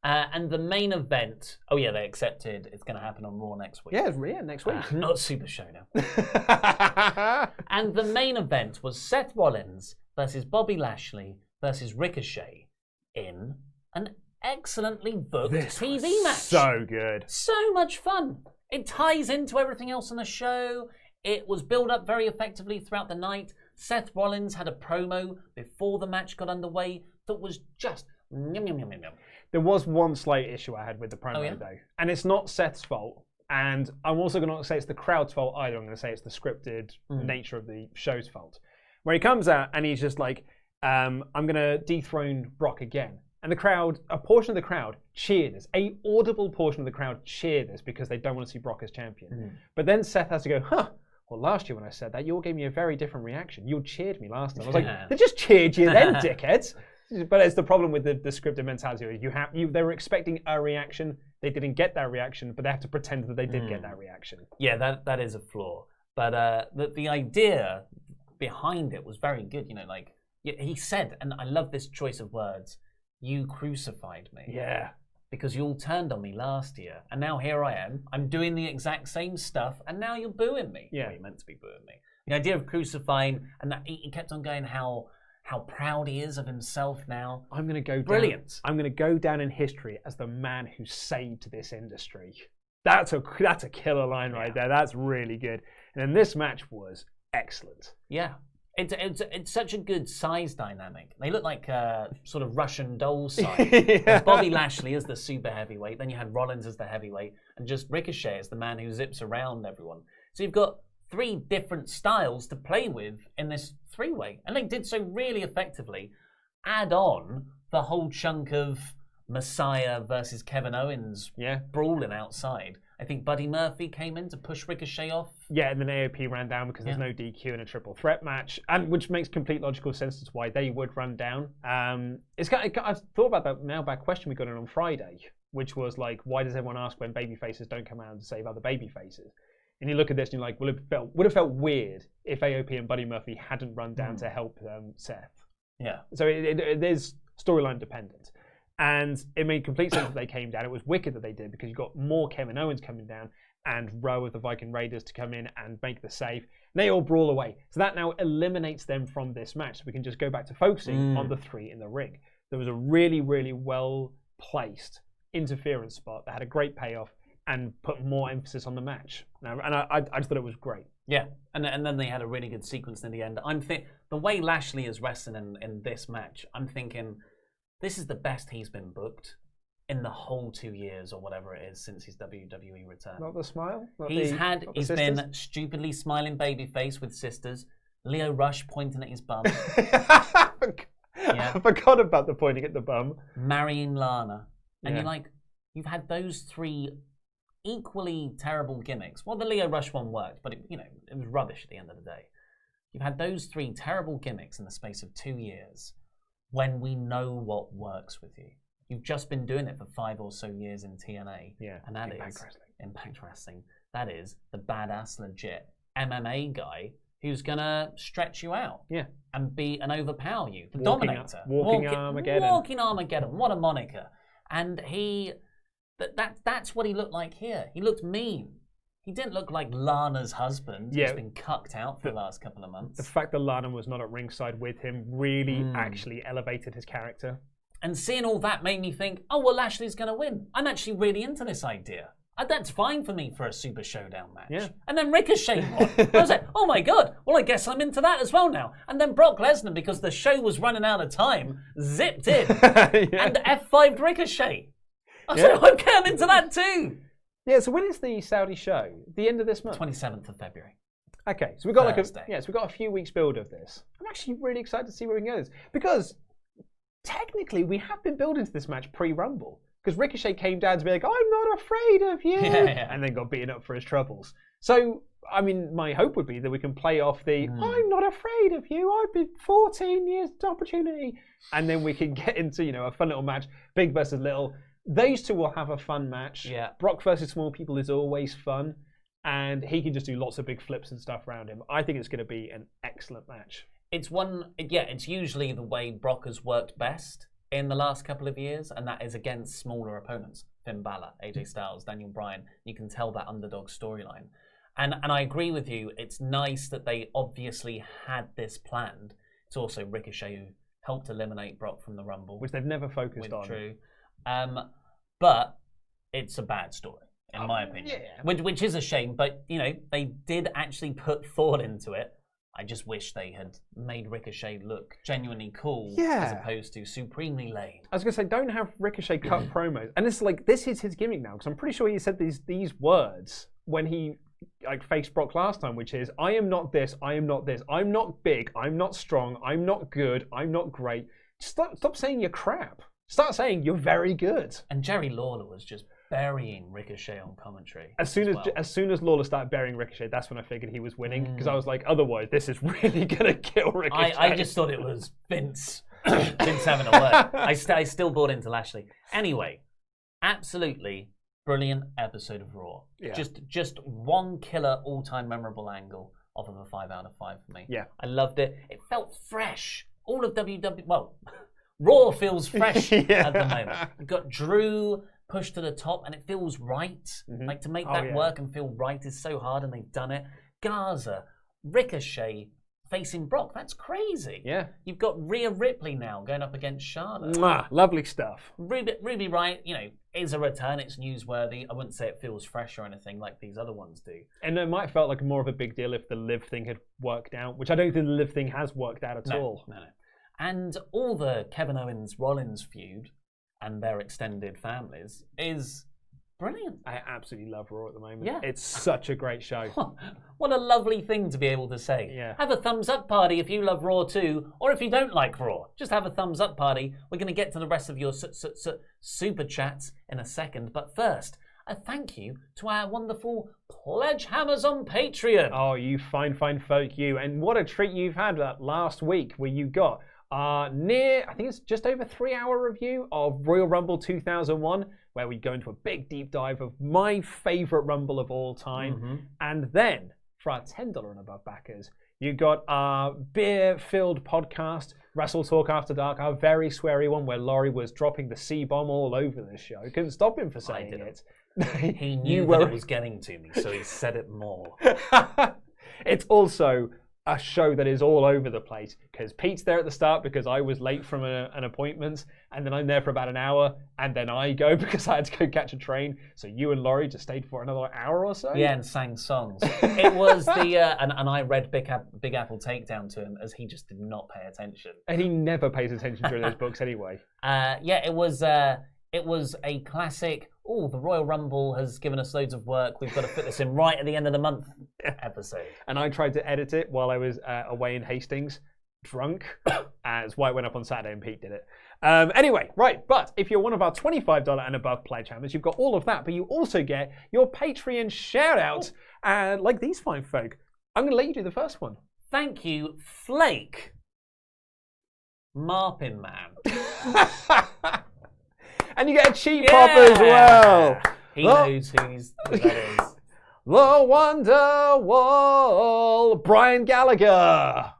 Speaker 1: And the main event, oh yeah, they accepted it's going to happen on Raw next week.
Speaker 2: Yeah, it's Rhea next week.
Speaker 1: Not Super Show now. And the main event was Seth Rollins versus Bobby Lashley versus Ricochet in an excellently booked TV match.
Speaker 2: So good.
Speaker 1: So much fun. It ties into everything else on the show. It was built up very effectively throughout the night. Seth Rollins had a promo before the match got underway that was just yum, yum, yum, yum, yum.
Speaker 2: There was one slight issue I had with the promo though. And it's not Seth's fault. And I'm also going to say it's the crowd's fault either. I'm going to say it's the scripted nature of the show's fault. Where he comes out and he's just like, I'm going to dethrone Brock again. And the crowd, a portion of the crowd cheered this. A audible portion of the crowd cheered this because they don't want to see Brock as champion. But then Seth has to go, well, last year when I said that, you all gave me a very different reaction. You all cheered me last time. I was like, they just cheered you then, dickheads. But it's the problem with the scripted mentality. They were expecting a reaction. They didn't get that reaction, but they have to pretend that they did get that reaction.
Speaker 1: Yeah, that is a flaw. But the idea behind it was very good. He said, and I love this choice of words, you crucified me.
Speaker 2: Yeah.
Speaker 1: Because you all turned on me last year, and now here I am. I'm doing the exact same stuff, and now you're booing me.
Speaker 2: Yeah.
Speaker 1: Well, you're meant to be booing me. The idea of crucifying, and that he kept on going how proud he is of himself now.
Speaker 2: I'm going to go
Speaker 1: brilliant.
Speaker 2: I'm going to go down in history as the man who saved this industry. That's a killer line right there. That's really good. And then this match was excellent.
Speaker 1: Yeah. It's such a good size dynamic. They look like sort of Russian doll size. Bobby Lashley is the super heavyweight. Then you had Rollins as the heavyweight. And just Ricochet as the man who zips around everyone. So you've got 3 different styles to play with in this 3-way. And they did so really effectively. Add on the whole chunk of Messiah versus Kevin Owens brawling outside. I think Buddy Murphy came in to push Ricochet off. Yeah,
Speaker 2: and then AOP ran down because there's no DQ in a triple threat match, and which makes complete logical sense as to why they would run down. I've thought about that mailbag question we got in on Friday, which was like, why does everyone ask when baby faces don't come out to save other baby faces? And you look at this and you're like, well, it would have felt weird if AOP and Buddy Murphy hadn't run down to help Seth.
Speaker 1: Yeah.
Speaker 2: So it is storyline dependent. And it made complete sense that they came down. It was wicked that they did because you got more Kevin Owens coming down and Row of the Viking Raiders to come in and make the save. And they all brawl away. So that now eliminates them from this match. So we can just go back to focusing on the three in the ring. There was a really, really well-placed interference spot that had a great payoff and put more emphasis on the match. And I just thought it was great.
Speaker 1: Yeah, and then they had a really good sequence in the end. The way Lashley is wrestling in this match, I'm thinking this is the best he's been booked in the whole 2 years or whatever it is since his WWE return.
Speaker 2: Not the smile?
Speaker 1: He's been stupidly smiling babyface with sisters, Leo Rush pointing at his bum.
Speaker 2: I forgot about the pointing at the bum.
Speaker 1: Marrying Lana. And you've had those three equally terrible gimmicks. Well, the Leo Rush one worked, but it was rubbish at the end of the day. You've had those three terrible gimmicks in the space of 2 years when we know what works with you. You've just been doing it for 5 or so years in TNA.
Speaker 2: Yeah,
Speaker 1: and that is Impact Wrestling. That is the badass, legit MMA guy who's going to stretch you out and overpower you. The Dominator.
Speaker 2: Walking Armageddon.
Speaker 1: Walking Armageddon. What a moniker. And that's what he looked like here. He looked mean. He didn't look like Lana's husband who's been cucked out for the last couple of months.
Speaker 2: The fact that Lana was not at ringside with him really actually elevated his character.
Speaker 1: And seeing all that made me think, oh, well, Lashley's going to win. I'm actually really into this idea. That's fine for me for a Super Showdown match. Yeah. And then Ricochet won. I was like, oh my God, well, I guess I'm into that as well now. And then Brock Lesnar, because the show was running out of time, zipped in and F5'd Ricochet. I was like, okay, I'm into that too.
Speaker 2: Yeah, so when is the Saudi show? The end of this month?
Speaker 1: 27th of February.
Speaker 2: Okay, so we've got we've got a few weeks build of this. I'm actually really excited to see where we can go this. Because technically we have been building to this match pre-Rumble. Because Ricochet came down to be like, I'm not afraid of you, and then got beaten up for his troubles. So, I mean, my hope would be that we can play off the, I'm not afraid of you, I've been 14 years opportunity, and then we can get into, a fun little match, big versus little. Those two will have a fun match. Yeah. Brock versus small people is always fun, and he can just do lots of big flips and stuff around him. I think it's going to be an excellent match.
Speaker 1: It's usually the way Brock has worked best in the last couple of years, and that is against smaller opponents. Finn Balor, AJ Styles, Daniel Bryan. You can tell that underdog storyline. And I agree with you. It's nice that they obviously had this planned. It's also Ricochet who helped eliminate Brock from the Rumble.
Speaker 2: Which they've never focused on.
Speaker 1: True. But it's a bad story, in my opinion. Yeah. Which is a shame, but, they did actually put thought into it. I just wish they had made Ricochet look genuinely cool as opposed to supremely lame.
Speaker 2: I was going to say, don't have Ricochet cut promos. And it's like, this is his gimmick now, because I'm pretty sure he said these words when he faced Brock last time, which is, I am not this, I am not this, I'm not big, I'm not strong, I'm not good, I'm not great. Stop saying you're crap. Start saying you're very good.
Speaker 1: And Jerry Lawler was just burying Ricochet on commentary.
Speaker 2: As soon as Lawler started burying Ricochet, that's when I figured he was winning, because I was like, otherwise this is really gonna kill Ricochet.
Speaker 1: I just thought it was Vince having a word. I still bought into Lashley. Anyway, absolutely brilliant episode of Raw. Yeah. Just one killer all-time memorable angle off of a 5 out of 5 for me.
Speaker 2: Yeah,
Speaker 1: I loved it. It felt fresh. All of Raw feels fresh at the moment. We've got Drew pushed to the top, and it feels right. Like, to make that work and feel right is so hard, and they've done it. Garza, Ricochet facing Brock. That's crazy.
Speaker 2: Yeah.
Speaker 1: You've got Rhea Ripley now going up against Charlotte.
Speaker 2: Mwah, lovely stuff.
Speaker 1: Ruby Riott, is a return. It's newsworthy. I wouldn't say it feels fresh or anything like these other ones do.
Speaker 2: And it might have felt like more of a big deal if the Liv thing had worked out, which I don't think the Liv thing has worked out at all.
Speaker 1: No. And all the Kevin Owens-Rollins feud and their extended families is brilliant.
Speaker 2: I absolutely love Raw at the moment.
Speaker 1: Yeah.
Speaker 2: It's such a great show.
Speaker 1: What a lovely thing to be able to say.
Speaker 2: Yeah.
Speaker 1: Have a thumbs up party if you love Raw too, or if you don't like Raw. Just have a thumbs up party. We're going to get to the rest of your super chats in a second. But first, a thank you to our wonderful pledge hammers on Patreon.
Speaker 2: Oh, you fine folk, you. And what a treat you've had that last week where you got I think it's just over 3-hour review of Royal Rumble 2001, where we go into a big deep dive of my favourite Rumble of all time. And then, for our $10 and above backers, You got our beer-filled podcast, WrestleTalk After Dark, our very sweary one where Laurie was dropping the C-bomb all over the show. Couldn't stop him for saying it.
Speaker 1: He knew that it was getting to me, so he said it more.
Speaker 2: It's also a show that is all over the place because Pete's there at the start because I was late from an appointment, and then I'm there for about an hour, and then I go because I had to go catch a train. So you and Laurie just stayed for another hour or so.
Speaker 1: Yeah, and sang songs. It was the and I read Big Apple Takedown to him as he just did not pay attention.
Speaker 2: And he never pays attention during those books anyway.
Speaker 1: Yeah, it was a classic. Oh, the Royal Rumble has given us loads of work. We've got to fit this in right at the end of the month episode.
Speaker 2: And I tried to edit it while I was away in Hastings, drunk, as why it went up on Saturday and Pete did it. Anyway, right, but if you're one of our $25 and above pledge hammers, you've got all of that, but you also get your Patreon shout-outs, like these fine folk. I'm going to let you do the first one.
Speaker 1: Thank you, Flake. Marpin Man.
Speaker 2: And you get a cheap pop as well.
Speaker 1: He knows who that is.
Speaker 2: The Wonderwall, Brian Gallagher.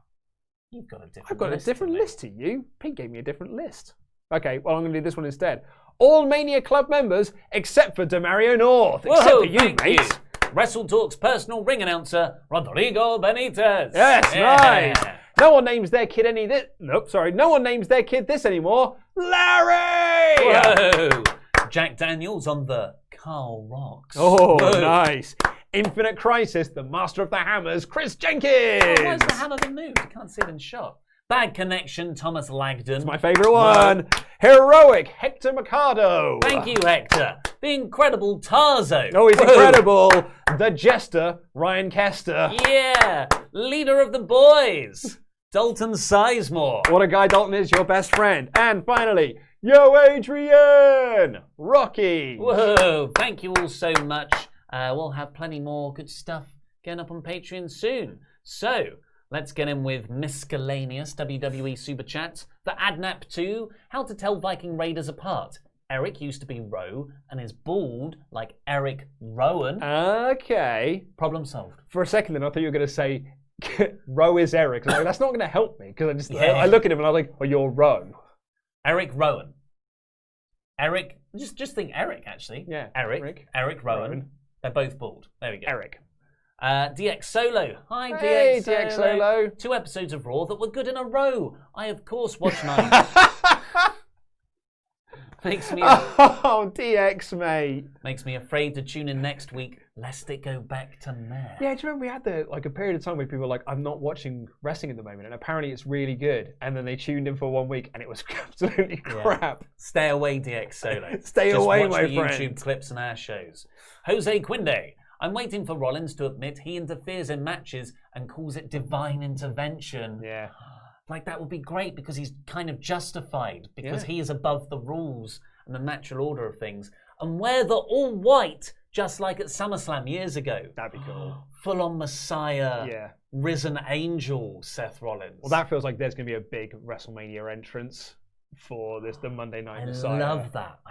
Speaker 1: You've got a different
Speaker 2: I've got
Speaker 1: list
Speaker 2: a different list to you. Pete gave me a different list. Okay, well, I'm going to do this one instead. All Mania Club members except for Demario North.
Speaker 1: Whoa,
Speaker 2: except for you, mate.
Speaker 1: WrestleTalk's personal ring announcer, Rodrigo Benitez.
Speaker 2: Yes, nice. No one names their kid no one names their kid this anymore. Larry!
Speaker 1: Whoa! Jack Daniels on the Carl Rocks.
Speaker 2: Oh, whoa. Nice. Infinite Crisis, the Master of the Hammers, Chris Jenkins.
Speaker 1: Oh, why is the hammer been moved? You can't see it in shot. Bad Connection, Thomas Lagden.
Speaker 2: It's my favourite one. Whoa. Heroic, Hector Mercado.
Speaker 1: Thank you, Hector. The Incredible Tarzo.
Speaker 2: Oh, he's incredible. The Jester, Ryan Kester.
Speaker 1: Yeah. Leader of the Boys, Dalton Sizemore.
Speaker 2: What a guy, Dalton is your best friend. And finally, Yo Adrian, Rocky.
Speaker 1: Whoa, thank you all so much. We'll have plenty more good stuff going up on Patreon soon. So, let's get in with Miscellaneous WWE Super Chats, the Adnap 2, How to Tell Viking Raiders Apart. Eric used to be Rowe and is bald like Eric Rowan.
Speaker 2: Okay.
Speaker 1: Problem solved.
Speaker 2: For a second then, I thought you were going to say Rowe is Eric. Like, that's not going to help me because I look at him and I was like, oh, you're Rowe.
Speaker 1: Eric Rowan. Eric, just think Eric actually.
Speaker 2: Yeah.
Speaker 1: Eric Rowan. They're both bald. There we go.
Speaker 2: Eric.
Speaker 1: DX Solo. Hi,
Speaker 2: hey,
Speaker 1: DX
Speaker 2: Solo.
Speaker 1: 2 episodes of Raw that were good in a row. I, of course, watched 9. Makes me
Speaker 2: DX, mate.
Speaker 1: Makes me afraid to tune in next week, lest it go back to meh.
Speaker 2: Yeah, do you remember we had a period of time where people were like, I'm not watching wrestling at the moment, and apparently it's really good. And then they tuned in for 1 week, and it was absolutely crap.
Speaker 1: Stay away, DX Solo.
Speaker 2: Stay away,
Speaker 1: watch
Speaker 2: my
Speaker 1: the
Speaker 2: friend.
Speaker 1: YouTube clips and our shows. Jose Quinde. I'm waiting for Rollins to admit he interferes in matches and calls it divine intervention.
Speaker 2: Yeah.
Speaker 1: Like, that would be great because he's kind of justified because he is above the rules and the natural order of things. And wear the all white, just like at SummerSlam years ago.
Speaker 2: That'd be cool.
Speaker 1: Full on Messiah.
Speaker 2: Yeah.
Speaker 1: Risen Angel, Seth Rollins.
Speaker 2: Well, that feels like there's going to be a big WrestleMania entrance for the Monday Night Messiah.
Speaker 1: I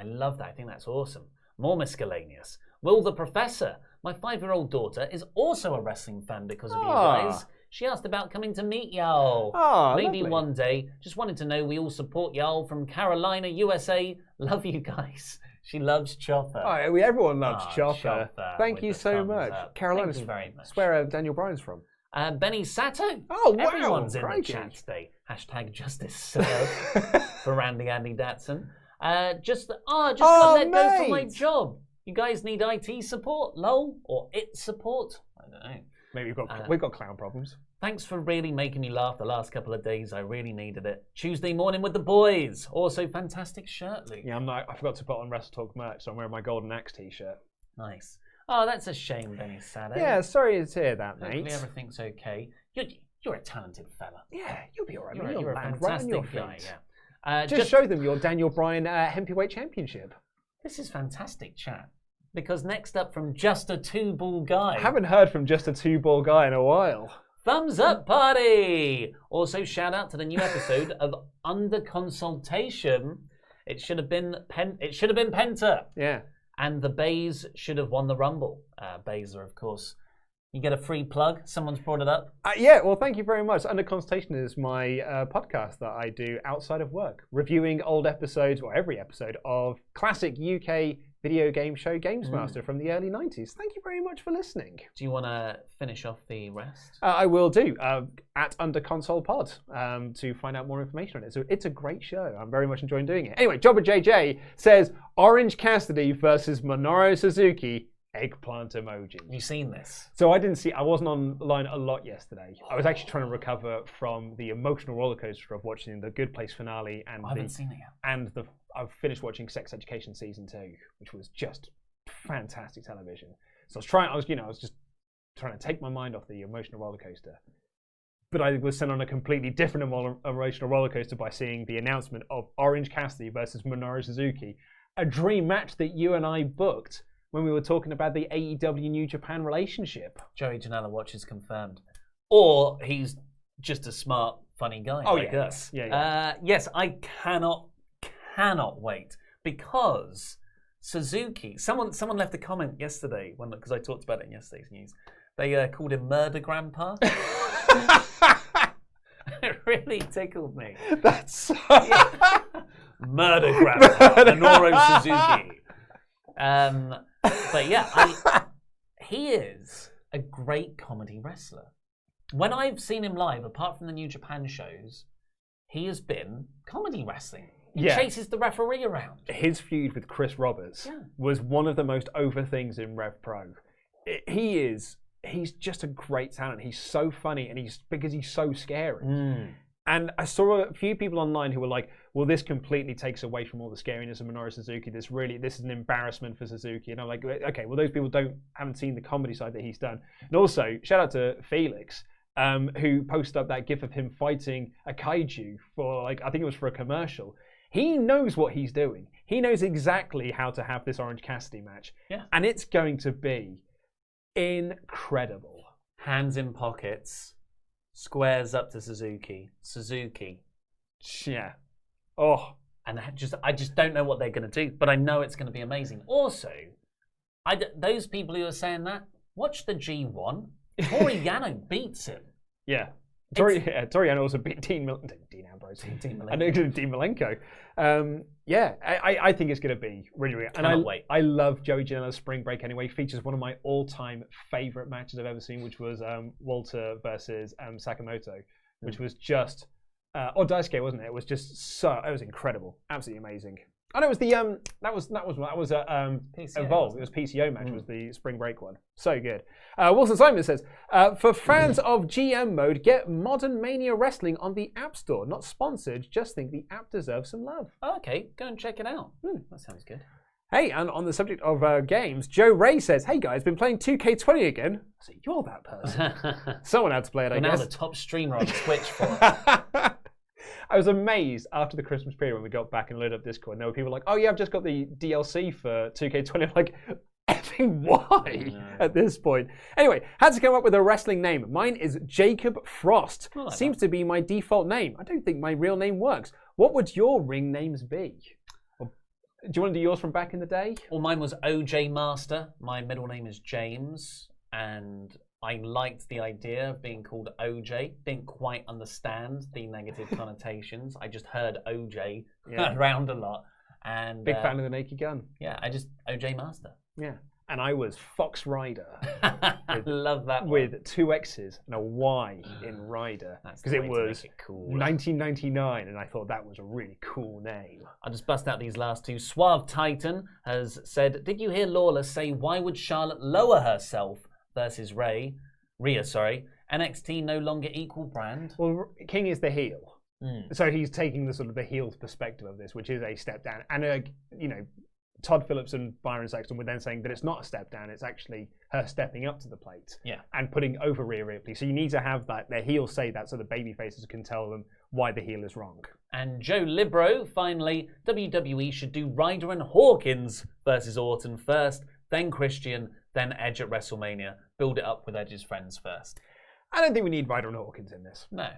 Speaker 1: love that. I think that's awesome. More Miscellaneous. Will the Professor. My 5-year-old daughter is also a wrestling fan because of you guys. She asked about coming to meet y'all. Maybe
Speaker 2: lovely.
Speaker 1: one day. Just wanted to know we all support y'all from Carolina, USA. Love you guys. She loves Chopper.
Speaker 2: Everyone loves Chopper. Thank you so much.
Speaker 1: Carolina, thank you very much.
Speaker 2: That's where Daniel Bryan's from.
Speaker 1: Benny Sato.
Speaker 2: Oh, wow.
Speaker 1: Everyone's in the chat today. # Justice Serve for Randy Andy Datson. Just got let go from my job. You guys need IT support, lol, or IT support? I don't know.
Speaker 2: Maybe we've got clown problems.
Speaker 1: Thanks for really making me laugh the last couple of days. I really needed it. Tuesday morning with the boys. Also, fantastic shirt, Luke.
Speaker 2: Yeah, I forgot to put on WrestleTalk merch, so I'm wearing my Golden Axe t-shirt.
Speaker 1: Nice. Oh, that's a shame, Benny Sato.
Speaker 2: Yeah, sorry to hear that, mate.
Speaker 1: Hopefully everything's okay. You're a talented fella.
Speaker 2: Yeah, you'll be all right.
Speaker 1: You're a fantastic guy, yeah.
Speaker 2: Just show them your Daniel Bryan Heavyweight Championship.
Speaker 1: This is fantastic chat. Because next up from Just a Two-Ball Guy.
Speaker 2: I haven't heard from Just a Two-Ball Guy in a while.
Speaker 1: Thumbs up party! Also, shout out to the new episode of Under Consultation. It should have been Penta.
Speaker 2: Yeah.
Speaker 1: And the Bays should have won the Rumble. Bays are, of course, You get a free plug. Someone's brought it up.
Speaker 2: Yeah, well, thank you very much. Under Consultation is my podcast that I do outside of work, reviewing old episodes, or every episode, of classic UK video game show Games Master from the early 90s. Thank you very much for listening.
Speaker 1: Do you want to finish off the rest?
Speaker 2: I will do. At Under Console Pod to find out more information on it. So it's a great show. I'm very much enjoying doing it. Anyway, Jobber JJ says Orange Cassidy versus Minoru Suzuki. Eggplant emoji.
Speaker 1: You seen this?
Speaker 2: So I wasn't online a lot yesterday. I was actually trying to recover from the emotional roller coaster of watching the Good Place finale and
Speaker 1: I haven't seen it yet.
Speaker 2: And I've finished watching Sex Education season 2, which was just fantastic television. So I was just trying to take my mind off the emotional roller coaster. But I was sent on a completely different emotional roller coaster by seeing the announcement of Orange Cassidy versus Minoru Suzuki, a dream match that you and I booked when we were talking about the AEW New Japan relationship.
Speaker 1: Joey Janela watches confirmed. Or he's just a smart, funny guy.
Speaker 2: Oh,
Speaker 1: like
Speaker 2: yeah.
Speaker 1: us.
Speaker 2: Yeah.
Speaker 1: Yes, I cannot wait. Because Suzuki, someone left a comment yesterday, because I talked about it in yesterday's news. They called him Murder Grandpa. It really tickled me.
Speaker 2: That's so...
Speaker 1: Murder Grandpa, Minoru Suzuki. But yeah, he is a great comedy wrestler. When I've seen him live, apart from the New Japan shows, he has been comedy wrestling. He chases the referee around.
Speaker 2: His feud with Chris Roberts was one of the most over things in Rev Pro. He's just a great talent. He's so funny, and because he's so scary. And I saw a few people online who were like, well, this completely takes away from all the scariness of Minoru Suzuki. This is an embarrassment for Suzuki. And I'm like, okay, well, those people haven't seen the comedy side that he's done. And also, shout out to Felix, who posted up that gif of him fighting a kaiju for, I think it was for a commercial. He knows what he's doing. He knows exactly how to have this Orange Cassidy match.
Speaker 1: Yeah.
Speaker 2: And it's going to be incredible.
Speaker 1: Hands in pockets. Squares up to Suzuki.
Speaker 2: Yeah. Oh.
Speaker 1: And I just don't know what they're going to do, but I know it's going to be amazing. Also, those people who are saying that, watch the G1. Tori Yano beats him.
Speaker 2: Yeah. Tori Yano also beat Dean Malenko. I think it's going to be really, really...
Speaker 1: Cannot wait.
Speaker 2: I love Joey Janela's Spring Break anyway. Features one of my all-time favourite matches I've ever seen, which was Walter versus Sakamoto, which was just... or Daisuke, wasn't it? It was just it was incredible. Absolutely amazing. Oh no, it was the that was
Speaker 1: PCO,
Speaker 2: Evolve. It was PCO match. Was the Spring Break one. So good. Wilson Simon says, for fans of GM mode, get Modern Mania Wrestling on the App Store. Not sponsored. Just think the app deserves some love.
Speaker 1: Oh, okay, go and check it out. That sounds good.
Speaker 2: Hey, and on the subject of games, Joe Ray says, "Hey guys, been playing 2K20 again." So you're that person. Someone had to play it. I guess.
Speaker 1: Now the top streamer on Twitch for it.
Speaker 2: I was amazed after the Christmas period when we got back and loaded up Discord. And there were people like, "Oh yeah, I've just got the DLC for 2K20." I'm like, effing why at this point? Anyway, had to come up with a wrestling name. Mine is Jacob Frost. Seems to be my default name. I don't think my real name works. What would your ring names be? Do you want to do yours from back in the day?
Speaker 1: Well, mine was OJ Master. My middle name is James, and I liked the idea of being called OJ. Didn't quite understand the negative connotations. I just heard OJ around a lot. And
Speaker 2: big fan of the Naked Gun.
Speaker 1: Yeah, OJ Master.
Speaker 2: Yeah. And I was Fox Rider.
Speaker 1: I love that one.
Speaker 2: With 2 X's and a Y in Rider. Because it was
Speaker 1: cool.
Speaker 2: 1999, and I thought that was a really cool name.
Speaker 1: I'll just bust out these last two. Suave Titan has said, did you hear Lawler say, why would Charlotte lower herself versus Rhea, NXT no longer equal brand?
Speaker 2: Well, King is the heel. So he's taking the sort of the heel's perspective of this, which is a step down. And, Todd Phillips and Byron Saxton were then saying that it's not a step down, it's actually her stepping up to the plate and putting over Rhea Ripley. So you need to have that, their heel say that so the baby faces can tell them why the heel is wrong.
Speaker 1: And Joe Libro, finally, WWE should do Ryder and Hawkins versus Orton first, then Christian, then Edge at WrestleMania. Build it up with Edge's friends first.
Speaker 2: I don't think we need Ryder and Hawkins in this.
Speaker 1: No.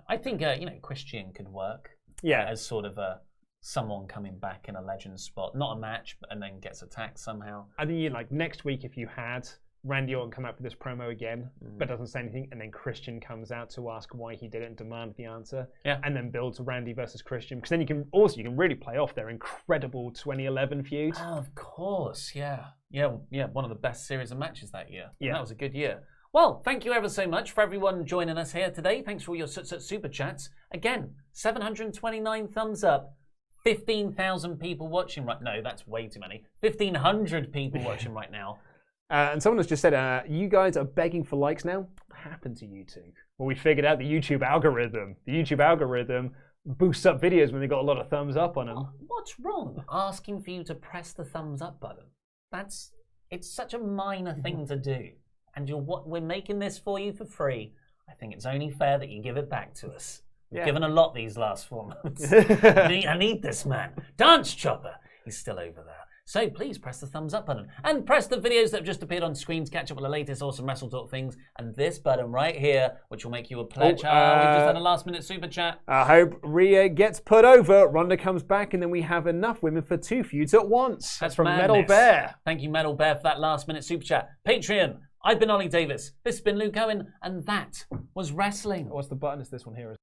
Speaker 1: I think, Christian could work.
Speaker 2: Yeah.
Speaker 1: As sort of someone coming back in a legend spot. Not a match, and then gets attacked somehow.
Speaker 2: I think next week if you had Randy Orton come out for this promo again, but doesn't say anything, and then Christian comes out to ask why he did it and demand the answer, and then builds Randy versus Christian, because then you can really play off their incredible 2011 feud.
Speaker 1: Oh, of course, yeah, one of the best series of matches that year.
Speaker 2: Yeah,
Speaker 1: that was a good year. Well, thank you ever so much for everyone joining us here today. Thanks for all your super chats. Again, 729 thumbs up. 15,000 people watching right now. No, that's way too many. 1,500 people watching right now.
Speaker 2: And someone has just said, you guys are begging for likes now? What happened to YouTube? Well, we figured out the YouTube algorithm. The YouTube algorithm boosts up videos when they got a lot of thumbs up on them.
Speaker 1: What's wrong asking for you to press the thumbs up button? It's such a minor thing to do. And we're making this for you for free. I think it's only fair that you give it back to us. We've given a lot these last 4 months. I need this man. Dance Chopper. He's still over there. So please press the thumbs up button and press the videos that have just appeared on screen to catch up with the latest awesome WrestleTalk things. And this button right here, which will make you a pledge. We just had a last-minute super chat.
Speaker 2: I hope Rhea gets put over. Ronda comes back, and then we have enough women for 2 feuds at once. That's from Metal Bear.
Speaker 1: Thank you, Metal Bear, for that last-minute super chat. Patreon. I've been Ollie Davis. This has been Luke Owen, and that was wrestling.
Speaker 2: What's the button? Is this one here?